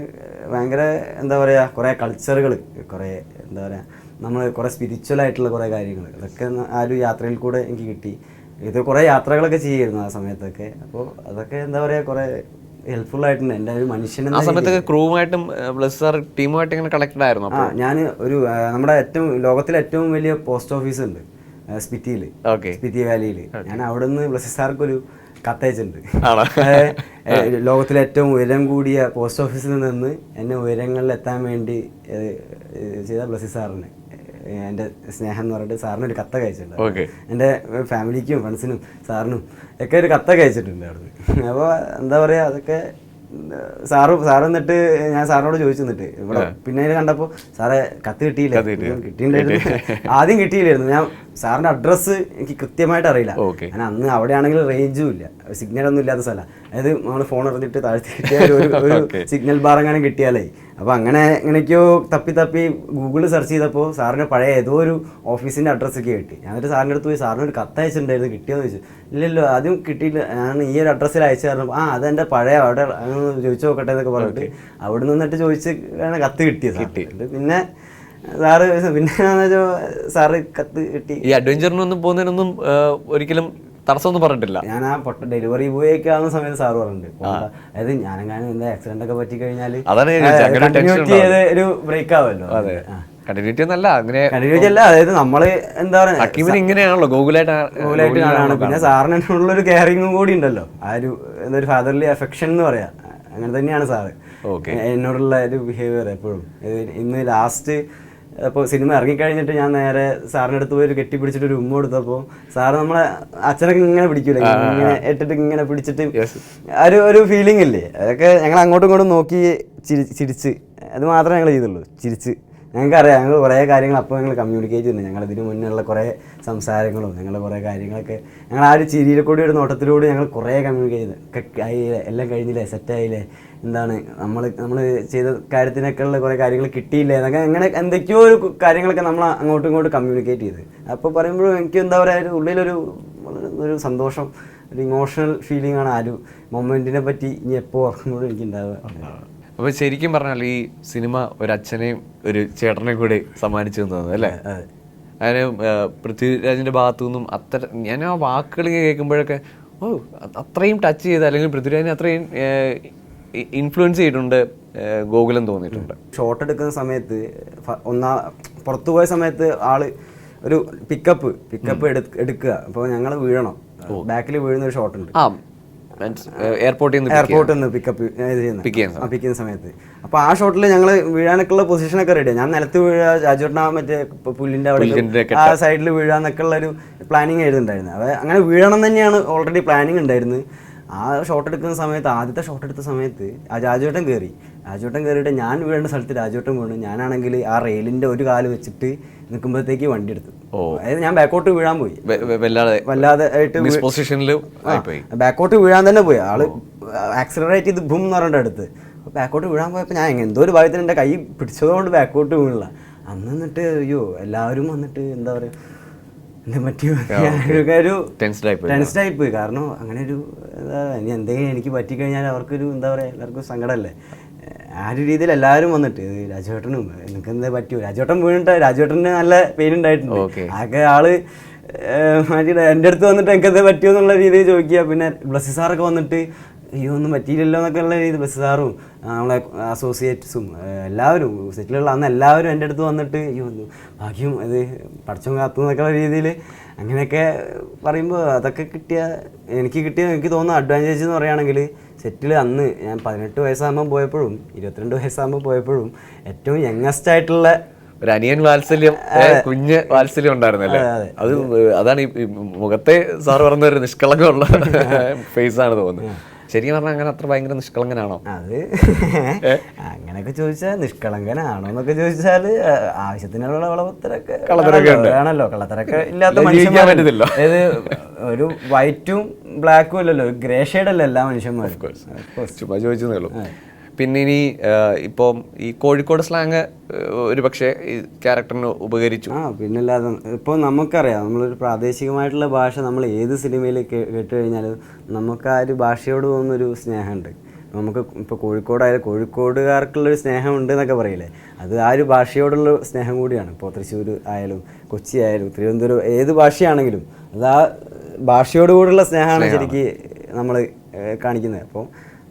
ഭയങ്കര എന്താ പറയുക കുറേ കൾച്ചറുകൾ, കുറേ എന്താ പറയുക നമ്മൾ കുറേ സ്പിരിച്വൽ ആയിട്ടുള്ള കുറേ കാര്യങ്ങൾ, അതൊക്കെ ആ ഒരു യാത്രയിൽ കൂടെ എനിക്ക് കിട്ടി. ഇത് കുറേ യാത്രകളൊക്കെ ചെയ്യായിരുന്നു ആ സമയത്തൊക്കെ. അപ്പോൾ അതൊക്കെ എന്താ പറയുക കുറേ ഹെൽപ്ഫുൾ ആയിട്ടുണ്ട്. എൻ്റെ ഒരു മനുഷ്യൻ ആ സമയത്തൊക്കെ ക്രൂവുമായിട്ടും ടീമുമായിട്ട് ഇങ്ങനെ കണക്റ്റഡ് ആയിരുന്നു. ഞാൻ ഒരു നമ്മുടെ ലോകത്തിലെ ഏറ്റവും വലിയ പോസ്റ്റ് ഓഫീസ് ഉണ്ട് സ്പിറ്റിയിൽ, സ്പിറ്റി വാലിയിൽ. ഞാൻ അവിടെ നിന്ന് ബ്ലസ്സി സാർക്കൊരു കത്തയച്ചിട്ടുണ്ട്. ലോകത്തിലെ ഏറ്റവും ഉയരം കൂടിയ പോസ്റ്റ് ഓഫീസിൽ നിന്ന് എന്നെ ഉയരങ്ങളിൽ എത്താൻ വേണ്ടി ചെയ്ത ബ്ലസ്സി സാറിന് എൻ്റെ സ്നേഹം എന്ന് പറഞ്ഞിട്ട് സാറിന് ഒരു കത്തൊക്കെ അയച്ചിട്ടുണ്ട്. എൻ്റെ ഫാമിലിക്കും ഫ്രണ്ട്സിനും സാറിനും ഒക്കെ ഒരു കത്തൊക്കെ അയച്ചിട്ടുണ്ട് അവിടുന്ന്. അപ്പോൾ എന്താ പറയുക അതൊക്കെ സാറ് എന്നിട്ട് ഞാൻ സാറിനോട് ചോദിച്ചു നിന്നിട്ട് ഇവിടെ പിന്നെ കണ്ടപ്പോൾ സാറേ കത്ത് കിട്ടിയിട്ടുണ്ടായിരുന്നു. ആദ്യം കിട്ടിയില്ലായിരുന്നു. ഞാൻ സാറിൻ്റെ അഡ്രസ്സ് എനിക്ക് കൃത്യമായിട്ട് അറിയില്ല. ഓക്കെ. ഞാൻ അന്ന് അവിടെ ആണെങ്കിൽ റേഞ്ചും ഇല്ല, സിഗ്നലൊന്നും ഇല്ലാത്ത സ്ഥലമാണ്. അതായത് നമ്മൾ ഫോൺ എറിഞ്ഞിട്ട് താഴ്ത്തി കിട്ടിയ ഒരു സിഗ്നൽ ബാർ അങ്ങനെ കിട്ടിയാലേ. അപ്പോൾ അങ്ങനെ എങ്ങനെയൊക്കെയോ തപ്പി ഗൂഗിളിൽ സെർച്ച് ചെയ്തപ്പോൾ സാറിൻ്റെ പഴയ ഏതോ ഒരു ഓഫീസിൻ്റെ അഡ്രസ്സൊക്കെ കിട്ടി. എന്നിട്ട് സാറിൻ്റെ അടുത്ത് പോയി സാറിന് ഒരു കത്ത് അയച്ചിട്ടുണ്ടായിരുന്നു, കിട്ടിയോന്ന് ചോദിച്ചു. ഇല്ലല്ലോ ആദ്യം കിട്ടിയില്ല, ഞാൻ ഈ ഒരു അഡ്രസ്സിൽ അയച്ചു തരണം. അതെൻ്റെ പഴയ അവിടെ ചോദിച്ചു നോക്കട്ടെ എന്നൊക്കെ പറഞ്ഞിട്ട് അവിടെ നിന്നിട്ട് ചോദിച്ച് കത്ത് കിട്ടിയത്. പിന്നെ സാറ് സാറ് കത്ത് കിട്ടി. ഈ അഡ്വഞ്ചറിനൊന്നും പോകുന്നതിനൊന്നും ഒരിക്കലും തടസ്സമൊന്നും പറഞ്ഞിട്ടില്ല. ഞാൻ ആ ഡെലിവറി ബോയ് ഒക്കെ ആവുന്ന സമയത്ത് സാറ് പറഞ്ഞിട്ടുണ്ട്. അതായത് ഞാനെങ്ങാനും എന്താ ആക്സിഡന്റ് ഒക്കെ പറ്റി കഴിഞ്ഞാൽ ഒരു ബ്രേക്ക് ആവുമല്ലോ. കണ്ടിന്യൂറ്റി ഒന്നല്ല, അങ്ങനെ കണ്ടിന്യൂറ്റി അല്ല, അതായത് നമ്മള് എന്താ പറയുക ഇങ്ങനെയാണല്ലോ ഗൂഗിളായിട്ട് കാണാണ്. പിന്നെ സാറിനുള്ളൊരു കെയറിങ്ങും കൂടി ഉണ്ടല്ലോ, ആ ഒരു എന്തൊരു ഫാദർലി അഫെക്ഷൻ എന്ന് പറയാം. അങ്ങനെ തന്നെയാണ് സാറ് എന്നോടുള്ള ഒരു ബിഹേവിയർ എപ്പോഴും. ഇന്ന് ലാസ്റ്റ് അപ്പോൾ സിനിമ ഇറങ്ങിക്കഴിഞ്ഞിട്ട് ഞാൻ നേരെ സാറിൻ്റെ അടുത്ത് പോയി ഒരു കെട്ടിപ്പിടിച്ചിട്ട് ഒരു ഉമ്മ കൊടുത്തപ്പോൾ സാറ് നമ്മളെ അച്ഛനൊക്കെ ഇങ്ങനെ പിടിക്കൂലേ, ഇങ്ങനെ ഇട്ടിട്ട് ഇങ്ങനെ പിടിച്ചിട്ട് ഒരു ഫീലിംഗ് ഇല്ലേ, അതൊക്കെ ഞങ്ങൾ അങ്ങോട്ടും ഇങ്ങോട്ടും നോക്കി ചിരിച്ച്, അത് മാത്രമേ ഞങ്ങൾ ചെയ്തുള്ളൂ, ചിരിച്ച്. ഞങ്ങൾക്കറിയാം ഞങ്ങൾ കുറേ കാര്യങ്ങൾ അപ്പോൾ ഞങ്ങൾ കമ്മ്യൂണിക്കേറ്റ് ചെയ്യുന്നുണ്ട്. ഞങ്ങളിതിന് മുന്നുള്ള കുറേ സംസാരങ്ങളും ഞങ്ങൾ കുറേ കാര്യങ്ങളൊക്കെ ഞങ്ങൾ ആ ഒരു ചിരിയിലെ കൂടി ഒരു നോട്ടത്തിലൂടെ ഞങ്ങൾ കുറേ കമ്മ്യൂണിക്കേറ്റ് ചെയ്ത് എല്ലാം കഴിഞ്ഞില്ലേ, സെറ്റായില്ലേ, എന്താണ് നമ്മൾ ചെയ്ത കാര്യത്തിനൊക്കെ ഉള്ള കുറേ കാര്യങ്ങൾ കിട്ടിയില്ലേ എന്നൊക്കെ അങ്ങനെ എന്തൊക്കെയോ ഒരു കാര്യങ്ങളൊക്കെ നമ്മൾ അങ്ങോട്ടും ഇങ്ങോട്ടും കമ്മ്യൂണിക്കേറ്റ് ചെയ്ത്. അപ്പോൾ പറയുമ്പോഴും എനിക്ക് എന്താ പറയുക, ഉള്ളിലൊരു സന്തോഷം, ഒരു ഇമോഷണൽ ഫീലിംഗ് ആണ് ആ ഒരു മൊമെൻറ്റിനെ പറ്റി ഇനി എപ്പോൾ ഓർക്കുമ്പോഴും എനിക്ക് ഉണ്ടാവുക. അപ്പോൾ ശരിക്കും പറഞ്ഞാൽ ഈ സിനിമ ഒരു അച്ഛനെയും ഒരു ചേട്ടനെയും കൂടി സമ്മാനിച്ചു തന്നത് അല്ലേ? അതിന് പൃഥ്വിരാജിൻ്റെ ഭാഗത്തു നിന്നും ഞാൻ ആ വാക്കുകൾ കേൾക്കുമ്പോഴൊക്കെ അത്രയും ടച്ച് ചെയ്ത്, അല്ലെങ്കിൽ പൃഥ്വിരാജിനെ അത്രയും ഇൻഫ്ലുവൻസ് ചെയ്തിട്ടുണ്ട് ഗോകുലം തോന്നിയിട്ടുണ്ട്. ഷോട്ട് എടുക്കുന്ന സമയത്ത് പുറത്തു പോയ സമയത്ത് ആള് ഒരു പിക്കപ്പ് എടുക്കുക, അപ്പോൾ ഞങ്ങൾ വീഴണം, ബാക്കിൽ വീഴുന്ന ഒരു ഷോട്ടുണ്ട് എയർപോർട്ടിൽ നിന്ന് പിക്കപ്പ് ചെയ്യുന്ന സമയത്ത്. അപ്പോൾ ആ ഷോട്ടിൽ ഞങ്ങൾ വീഴാനൊക്കെയുള്ള പൊസിഷനൊക്കെ റെഡിയാണ്. ഞാൻ നിലത്ത് വീഴാ, രാജോട്ടന മറ്റേ പുല്ലിൻ്റെ അവിടെ ആ സൈഡിൽ വീഴാന്നൊക്കെ ഉള്ള ഒരു പ്ലാനിങ് ആയിരുന്നുണ്ടായിരുന്നു. അപ്പോൾ അങ്ങനെ വീഴണം തന്നെയാണ് ഓൾറെഡി പ്ലാനിങ് ഉണ്ടായിരുന്നു. ആ ഷോട്ട് എടുക്കുന്ന സമയത്ത്, ആദ്യത്തെ ഷോട്ട് എടുത്ത സമയത്ത് ആ രാജോട്ടൻ കയറിയിട്ട് ഞാൻ വീഴേണ്ട സ്ഥലത്ത് രാജോട്ടൻ വീണു. ഞാനാണെങ്കിൽ ആ റെയിലിൻ്റെ ഒരു കാല് വെച്ചിട്ട് നിൽക്കുമ്പോഴത്തേക്ക് വണ്ടി എടുത്തു. അതായത് ഞാൻ ബാക്കോട്ട് വീഴാൻ പോയി, വല്ലാതെ ആയിട്ട് ബാക്കോട്ട് വീഴാൻ തന്നെ പോയി. ആള് ആക്സിലറേറ്റ് ചെയ്ത് ബും എന്ന് പറഞ്ഞിട്ട് അടുത്ത് ബാക്കോട്ട് വീഴാൻ പോയപ്പോൾ ഞാൻ എന്തോ ഒരു ഭാഗത്തിന് എൻ്റെ കൈ പിടിച്ചതുകൊണ്ട് ബാക്കോട്ട് വീണില്ല. എന്നിട്ട് അയ്യോ എല്ലാവരും വന്നിട്ട് എന്താ പറയുക, എന്താ പറ്റിയൊരു ടെൻസ്ഡായി പോയി. കാരണം അങ്ങനെ ഒരു ഇനി എന്തെങ്കിലും എനിക്ക് പറ്റിക്കഴിഞ്ഞാൽ അവർക്കൊരു എന്താ പറയുക, എല്ലാവർക്കും സങ്കടമല്ലേ. ആ ഒരു രീതിയിൽ എല്ലാവരും വന്നിട്ട് രാജുവേട്ടനും നിങ്ങൾക്ക് എന്താ പറ്റുമോ, രാജുവേട്ടൻ വീണിട്ട് രാജുവേട്ടന് നല്ല പെയിൻ ഉണ്ടായിട്ടുണ്ട്. ആകെ ആള് എൻ്റെ അടുത്ത് വന്നിട്ട് എനിക്ക് എന്താ പറ്റുമോ എന്നുള്ള രീതിയിൽ ചോദിക്കുക. പിന്നെ ബ്ലസ്സി സാറൊക്കെ വന്നിട്ട് അയ്യോ ഒന്നും പറ്റിയില്ലല്ലോ എന്നൊക്കെ ഉള്ള രീതി ബ്ലസ്സി സാറും നമ്മളെ അസോസിയേറ്റ്സും എല്ലാവരും സെറ്റിലുള്ള അന്ന് എല്ലാവരും എൻ്റെ അടുത്ത് വന്നിട്ട് അയ്യോ ഭാഗ്യം ഇത് പഠിച്ചോ കാത്തു എന്നൊക്കെ രീതിയിൽ അങ്ങനെയൊക്കെ പറയുമ്പോൾ അതൊക്കെ എനിക്ക് തോന്നുന്ന അഡ്വാൻറ്റേജ് എന്ന് പറയുകയാണെങ്കിൽ സെറ്റിൽ അന്ന് ഞാൻ 18 വയസ്സാകുമ്പോൾ പോയപ്പോഴും 22 വയസ്സാകുമ്പോൾ പോയപ്പോഴും ഏറ്റവും യങ്ങസ്റ്റ് ആയിട്ടുള്ള ഒരു അനിയൻ വാത്സല്യം, കുഞ്ഞ് വാത്സല്യം ഉണ്ടായിരുന്നല്ലേ. അതാണ് ഈ മുഖത്തെ സാറ് പറഞ്ഞ ഒരു നിഷ്കളങ്കമുള്ള ഫേസ് ആണ് തോന്നുന്നത്. ശരിക്കും പറഞ്ഞാൽ അങ്ങനെ അത്ര ഭയങ്കര നിഷ്കളങ്കനാണോ? അത് അങ്ങനെയൊക്കെ ചോദിച്ചാൽ നിഷ്കളങ്കനാണോ എന്നൊക്കെ ചോദിച്ചാൽ ആവശ്യത്തിനുള്ള വളവത്തരൊക്കെ വേണമല്ലോ. കള്ളത്തരൊക്കെ ഇല്ലാത്ത മനുഷ്യന്മാരില്ല. അതായത് ഒരു വൈറ്റും ബ്ലാക്കും അല്ലല്ലോ, ഗ്രേ ഷെയ്ഡല്ലേ എല്ലാ മനുഷ്യന്മാരും. ചോദിച്ചതേ ഉള്ളൂ. പിന്നെ ഇനി ഇപ്പം ഈ കോഴിക്കോട് സ്ലാങ് ഒരു പക്ഷേ ഈ ക്യാരക്ടറിന് ഉപകരിച്ചു. പിന്നല്ലാതെ ഇപ്പോൾ നമുക്കറിയാം, നമ്മളൊരു പ്രാദേശികമായിട്ടുള്ള ഭാഷ നമ്മൾ ഏത് സിനിമയിൽ കേട്ട് കഴിഞ്ഞാലും നമുക്ക് ആ ഒരു ഭാഷയോട് തോന്നുന്നൊരു സ്നേഹമുണ്ട്. നമുക്ക് ഇപ്പോൾ കോഴിക്കോടായാലും കോഴിക്കോടുകാർക്കുള്ളൊരു സ്നേഹമുണ്ട് എന്നൊക്കെ പറയില്ലേ, അത് ആ ഒരു ഭാഷയോടുള്ള സ്നേഹം കൂടിയാണ്. ഇപ്പോൾ തൃശ്ശൂർ ആയാലും കൊച്ചി ആയാലും തിരുവനന്തപുരം ഏത് ഭാഷയാണെങ്കിലും അത് ആ ഭാഷയോടുകൂടിയുള്ള സ്നേഹമാണ് ശരിക്കും നമ്മൾ കാണിക്കുന്നത്. അപ്പോൾ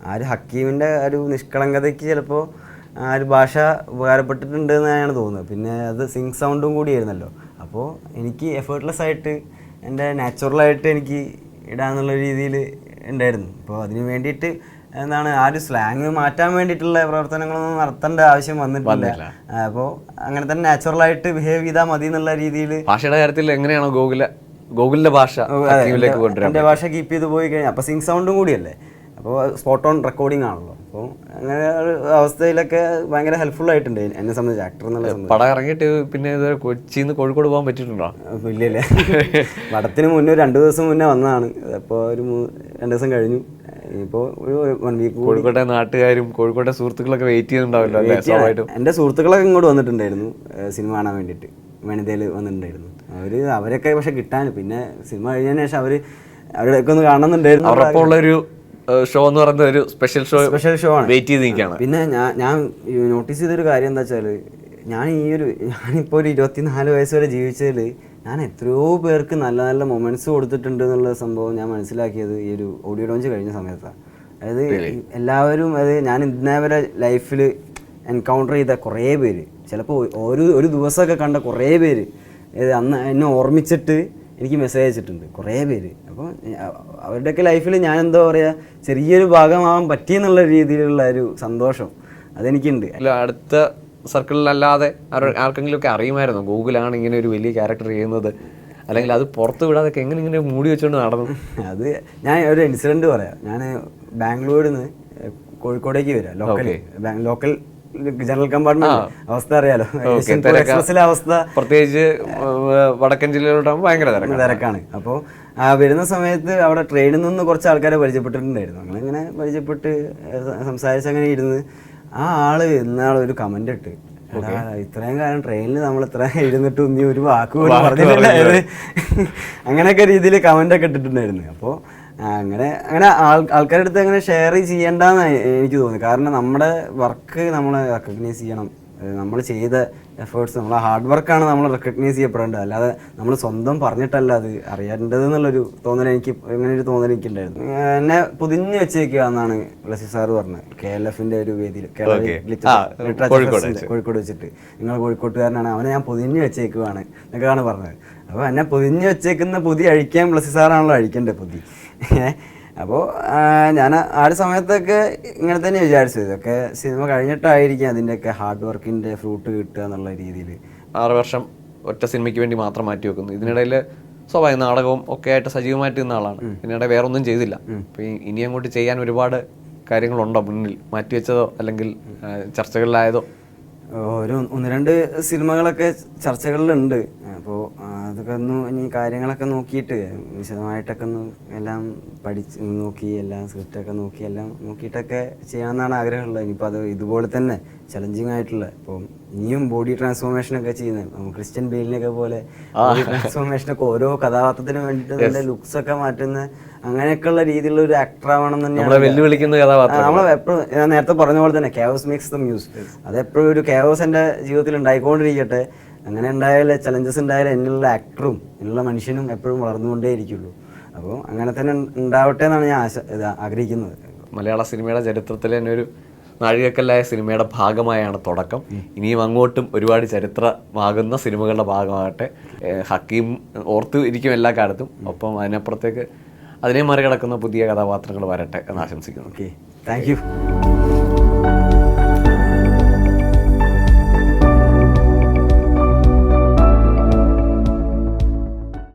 ആ ഒരു ഹക്കീമിൻ്റെ ഒരു നിഷ്കളങ്കതയ്ക്ക് ചിലപ്പോൾ ആ ഒരു ഭാഷ ഉപകാരപ്പെട്ടിട്ടുണ്ട് എന്നാണ് തോന്നുന്നത്. പിന്നെ അത് സിങ് സൗണ്ടും കൂടിയായിരുന്നല്ലോ. അപ്പോൾ എനിക്ക് എഫേർട്ട്ലെസ് ആയിട്ട് എൻ്റെ നാച്ചുറലായിട്ട് എനിക്ക് ഇടാന്നുള്ള രീതിയിൽ ഉണ്ടായിരുന്നു. അപ്പോൾ അതിന് വേണ്ടിയിട്ട് എന്താണ് ആ ഒരു സ്ലാങ് മാറ്റാൻ വേണ്ടിയിട്ടുള്ള പ്രവർത്തനങ്ങളൊന്നും നടത്തേണ്ട ആവശ്യം വന്നിട്ടില്ല. അപ്പോൾ അങ്ങനെ തന്നെ നാച്ചുറലായിട്ട് ബിഹേവ് ചെയ്താൽ മതി എന്നുള്ള രീതിയിൽ. ഭാഷയുടെ കാര്യത്തിൽ എങ്ങനെയാണോ ഗോകുലിൻ്റെ ഭാഷ എൻ്റെ ഭാഷ കീപ്പ് ചെയ്ത് പോയി കഴിഞ്ഞാൽ അപ്പോൾ സിങ് സൗണ്ടും കൂടിയല്ലേ, അപ്പോൾ സ്പോട്ട് ഓൺ റെക്കോർഡിംഗ് ആണല്ലോ. അപ്പോൾ അങ്ങനെ ഒരു അവസ്ഥയിലൊക്കെ ഭയങ്കര ഹെൽപ്ഫുൾ ആയിട്ടുണ്ട് എന്നെ സംബന്ധിച്ച്, ആക്ടർ എന്നുള്ള സംബന്ധിച്ച്. പടം ഇറങ്ങിയിട്ട് പിന്നെ ഇത് കൊച്ചിയിൽ നിന്ന് കോഴിക്കോട് പോകാൻ പറ്റിയിട്ടുണ്ടോ? ഇല്ലല്ലേ, പടത്തിന് മുന്നേ 2 ദിവസം മുന്നേ വന്നതാണ്. അപ്പോൾ ഒരു 2 ദിവസം കഴിഞ്ഞു. ഇപ്പോൾ ഒരു 1 വീക്ക്. കോഴിക്കോട്ടെ നാട്ടുകാരും കോഴിക്കോട്ടെ സുഹൃത്തുക്കളൊക്കെ വെയിറ്റ് ചെയ്യുന്നുണ്ടാവല്ലോ അല്ലേ? സ്വാഭാവികമായിട്ടും എൻ്റെ സുഹൃത്തുക്കളൊക്കെ ഇങ്ങോട്ട് വന്നിട്ടുണ്ടായിരുന്നു സിനിമ കാണാൻ വേണ്ടിയിട്ട്. വനിതയിൽ വന്നിട്ടുണ്ടായിരുന്നു അവരൊക്കെ. പക്ഷെ കിട്ടാൻ പിന്നെ സിനിമ കഴിഞ്ഞതിന് ശേഷം അവരുടെയൊക്കെ ഒന്ന് കാണുന്നുണ്ടായിരുന്നു. ഉറപ്പുള്ളൊരു ഷോ എന്ന് പറയുന്നത് ഒരു സ്പെഷ്യൽ ഷോ ആണ്, വെയിറ്റ് ചെയ്ത് നിൽക്കുകയാണ്. പിന്നെ ഞാൻ നോട്ടീസ് ചെയ്തൊരു കാര്യം എന്താ വെച്ചാൽ, ഞാനിപ്പോൾ ഒരു 24 വയസ്സ് വരെ ജീവിച്ചതിൽ ഞാൻ എത്രയോ പേർക്ക് നല്ല നല്ല മൊമെന്റ്സ് കൊടുത്തിട്ടുണ്ട് എന്നുള്ള സംഭവം ഞാൻ മനസ്സിലാക്കിയത് ഈ ഒരു ഓഡിയോ ലോഞ്ച് കഴിഞ്ഞ സമയത്താണ്. അതായത് എല്ലാവരും, ഞാൻ ഇന്നേ വരെ ലൈഫിൽ എൻകൗണ്ടർ ചെയ്ത കുറേ പേര്, ചിലപ്പോൾ ഒരു ദിവസമൊക്കെ കണ്ട കുറേ പേര് അന്ന് എന്നെ ഓർമ്മിച്ചിട്ട് എനിക്ക് മെസ്സേജ് അയച്ചിട്ടുണ്ട് കുറേ പേര്. അപ്പോൾ അവരുടെയൊക്കെ ലൈഫിൽ ഞാൻ എന്താ പറയുക, ചെറിയൊരു ഭാഗമാവാൻ പറ്റിയെന്നുള്ള രീതിയിലുള്ള ഒരു സന്തോഷം അതെനിക്കുണ്ട്. അല്ല, അടുത്ത സർക്കിളിലല്ലാതെ ആർക്കെങ്കിലും ഒക്കെ അറിയുമായിരുന്നു ഗൂഗിളാണ് ഇങ്ങനെ ഒരു വലിയ ക്യാരക്ടർ ചെയ്യുന്നത്, അല്ലെങ്കിൽ അത് പുറത്ത് വിടാതൊക്കെ എങ്ങനെ ഇങ്ങനെ മൂടി വെച്ചുകൊണ്ട് നടന്നു? അത് ഞാൻ ഒരു ഇൻസിഡൻറ്റ് പറയാം. ഞാൻ ബാംഗ്ലൂരിൽ നിന്ന് കോഴിക്കോടേക്ക് വരാം. ലോക്കൽ ജനറൽ കമ്പാർട്ട്മെന്റ് അവസ്ഥ അറിയാലോ, എക്സ്പ്രസിലെ അവസ്ഥ, പ്രത്യേകിച്ച് വടക്കൻ ജില്ലയിലോട്ടാകുമ്പോൾ ഭയങ്കര തിരക്കാണ്. അപ്പോൾ വരുന്ന സമയത്ത് അവിടെ ട്രെയിനിൽ നിന്ന് കുറച്ച് ആൾക്കാരെ പരിചയപ്പെട്ടിട്ടുണ്ടായിരുന്നു. അങ്ങനെ പരിചയപ്പെട്ട് സംസാരിച്ച് അങ്ങനെ ഇരുന്ന് ആ ആള് ഇന്നാൾ ഒരു കമന്റ് ഇട്ട്, ഇത്രയും കാലം ട്രെയിനിൽ നമ്മൾ ഇത്ര ഇരുന്നിട്ടും നീ ഒരു വാക്ക് പോലും പറഞ്ഞിട്ടുണ്ടായത്, അങ്ങനെയൊക്കെ രീതിയിൽ കമന്റ് ഒക്കെ ഇട്ടിട്ടുണ്ടായിരുന്നു. അപ്പോൾ അങ്ങനെ ആൾക്കാരുടെ അടുത്ത് അങ്ങനെ ഷെയർ ചെയ്യേണ്ടെന്ന് എനിക്ക് തോന്നി. കാരണം നമ്മുടെ വർക്ക് നമ്മൾ റെക്കഗ്നൈസ് ചെയ്യണം. നമ്മൾ ചെയ്ത എഫേർട്സ്, നമ്മളെ ഹാർഡ് വർക്കാണ് നമ്മൾ റെക്കഗ്നൈസ് ചെയ്യപ്പെടേണ്ടത്, അല്ലാതെ നമ്മൾ സ്വന്തം പറഞ്ഞിട്ടല്ല അത് അറിയേണ്ടത് എന്നുള്ളൊരു തോന്നൽ അങ്ങനെ ഒരു തോന്നൽ എനിക്കുണ്ടായിരുന്നു. എന്നെ പൊതിഞ്ഞ് വെച്ചേക്കുക എന്നാണ് ബ്ലസി സാറ് പറഞ്ഞത് KLF-ന്റെ ഒരു വേദിയിൽ, കോഴിക്കോട് വെച്ചിട്ട്. നിങ്ങൾ കോഴിക്കോട്ടുകാരനാണ്, അവനെ ഞാൻ പൊതിഞ്ഞ് വെച്ചേക്കുവാണ് എന്നൊക്കെയാണ് പറഞ്ഞത്. അപ്പോൾ എന്നെ പൊതിഞ്ഞ് വെച്ചേക്കുന്ന പൊതി അഴിക്കാൻ ബ്ലസി സാറാണല്ലോ അഴിക്കേണ്ടത് പൊതി. അപ്പോൾ ഞാൻ ആ ഒരു സമയത്തൊക്കെ ഇങ്ങനെ തന്നെ വിചാരിച്ചത്, ഇതൊക്കെ സിനിമ കഴിഞ്ഞിട്ടായിരിക്കും അതിൻ്റെയൊക്കെ ഹാർഡ് വർക്കിൻ്റെ ഫ്രൂട്ട് കിട്ടുക എന്നുള്ള രീതിയിൽ. 6 വർഷം ഒറ്റ സിനിമയ്ക്ക് വേണ്ടി മാത്രം മാറ്റി വെക്കുന്നു. ഇതിനിടയിൽ സ്വാഭാവിക നാടകവും ഒക്കെ ആയിട്ട് സജീവമായിട്ട് നിന്ന ആളാണ്. ഇതിനിടെ വേറെ ഒന്നും ചെയ്തില്ല. അപ്പോൾ ഇനി അങ്ങോട്ട് ചെയ്യാൻ ഒരുപാട് കാര്യങ്ങളുണ്ടോ മുന്നിൽ മാറ്റിവെച്ചതോ അല്ലെങ്കിൽ ചർച്ചകളിലായതോ? ഒരു 1-2 സിനിമകളൊക്കെ ചർച്ചകളിലുണ്ട്. അപ്പോൾ അതൊക്കെ ഒന്ന് ഇനി കാര്യങ്ങളൊക്കെ നോക്കിയിട്ട് വിശദമായിട്ടൊക്കെ ഒന്ന് എല്ലാം പഠിച്ച് നോക്കി, എല്ലാം സ്ക്രിപ്റ്റൊക്കെ നോക്കി എല്ലാം നോക്കിയിട്ടൊക്കെ ചെയ്യാമെന്നാണ് ആഗ്രഹമുള്ളത്. ഇനിയിപ്പോൾ അത് ഇതുപോലെ തന്നെ ചലഞ്ചിങ് ആയിട്ടുള്ള, ഇപ്പോൾ ഇനിയും ബോഡി ട്രാൻസ്ഫോർമേഷനൊക്കെ ചെയ്യുന്നത് ക്രിസ്ത്യൻ ബെയിലിനൊക്കെ പോലെ ബോഡി ട്രാൻസ്ഫോർമേഷനൊക്കെ ഓരോ കഥാപാത്രത്തിന് വേണ്ടിയിട്ട് നല്ല ലുക്സൊക്കെ മാറ്റുന്ന അങ്ങനെയൊക്കെയുള്ള രീതിയിലുള്ള ഒരു ആക്ടർ ആവണം എന്ന് തന്നെയാണ് വെല്ലുവിളിക്കുന്ന കഥാപാത്രം. നമ്മളെപ്പോഴും ഞാൻ നേരത്തെ പറഞ്ഞ പോലെ തന്നെ കെയോസ് മേക്സ് ദ മ്യൂസ്. അതെപ്പോഴും ഒരു കെയോസ് എൻ്റെ ജീവിതത്തിൽ ഉണ്ടായിക്കൊണ്ടിരിക്കട്ടെ. അങ്ങനെ ഉണ്ടായാലേ, ചലഞ്ചസ് ഉണ്ടായാലേ എന്നുള്ള ആക്ടറും എന്നുള്ള മനുഷ്യനും എപ്പോഴും വളർന്നുകൊണ്ടേ ഇരിക്കുള്ളൂ. അപ്പോൾ അങ്ങനെ തന്നെ ഉണ്ടാവട്ടെ എന്നാണ് ഞാൻ ആഗ്രഹിക്കുന്നത്. മലയാള സിനിമയുടെ ചരിത്രത്തിൽ തന്നെ ഒരു നാഴികക്കല്ലായ സിനിമയുടെ ഭാഗമായാണ് തുടക്കം. ഇനിയും അങ്ങോട്ടും ഒരുപാട് ചരിത്രമാകുന്ന സിനിമകളുടെ ഭാഗമാകട്ടെ. ഹക്കീം ഓർത്തു ഇരിക്കും എല്ലാ കാലത്തും. ഒപ്പം അതിനപ്പുറത്തേക്ക് അതിനെ മറികടക്കുന്ന പുതിയ കഥാപാത്രങ്ങൾ വരട്ടെ എന്ന് ആശംസിക്കുന്നു. Okay, thank you.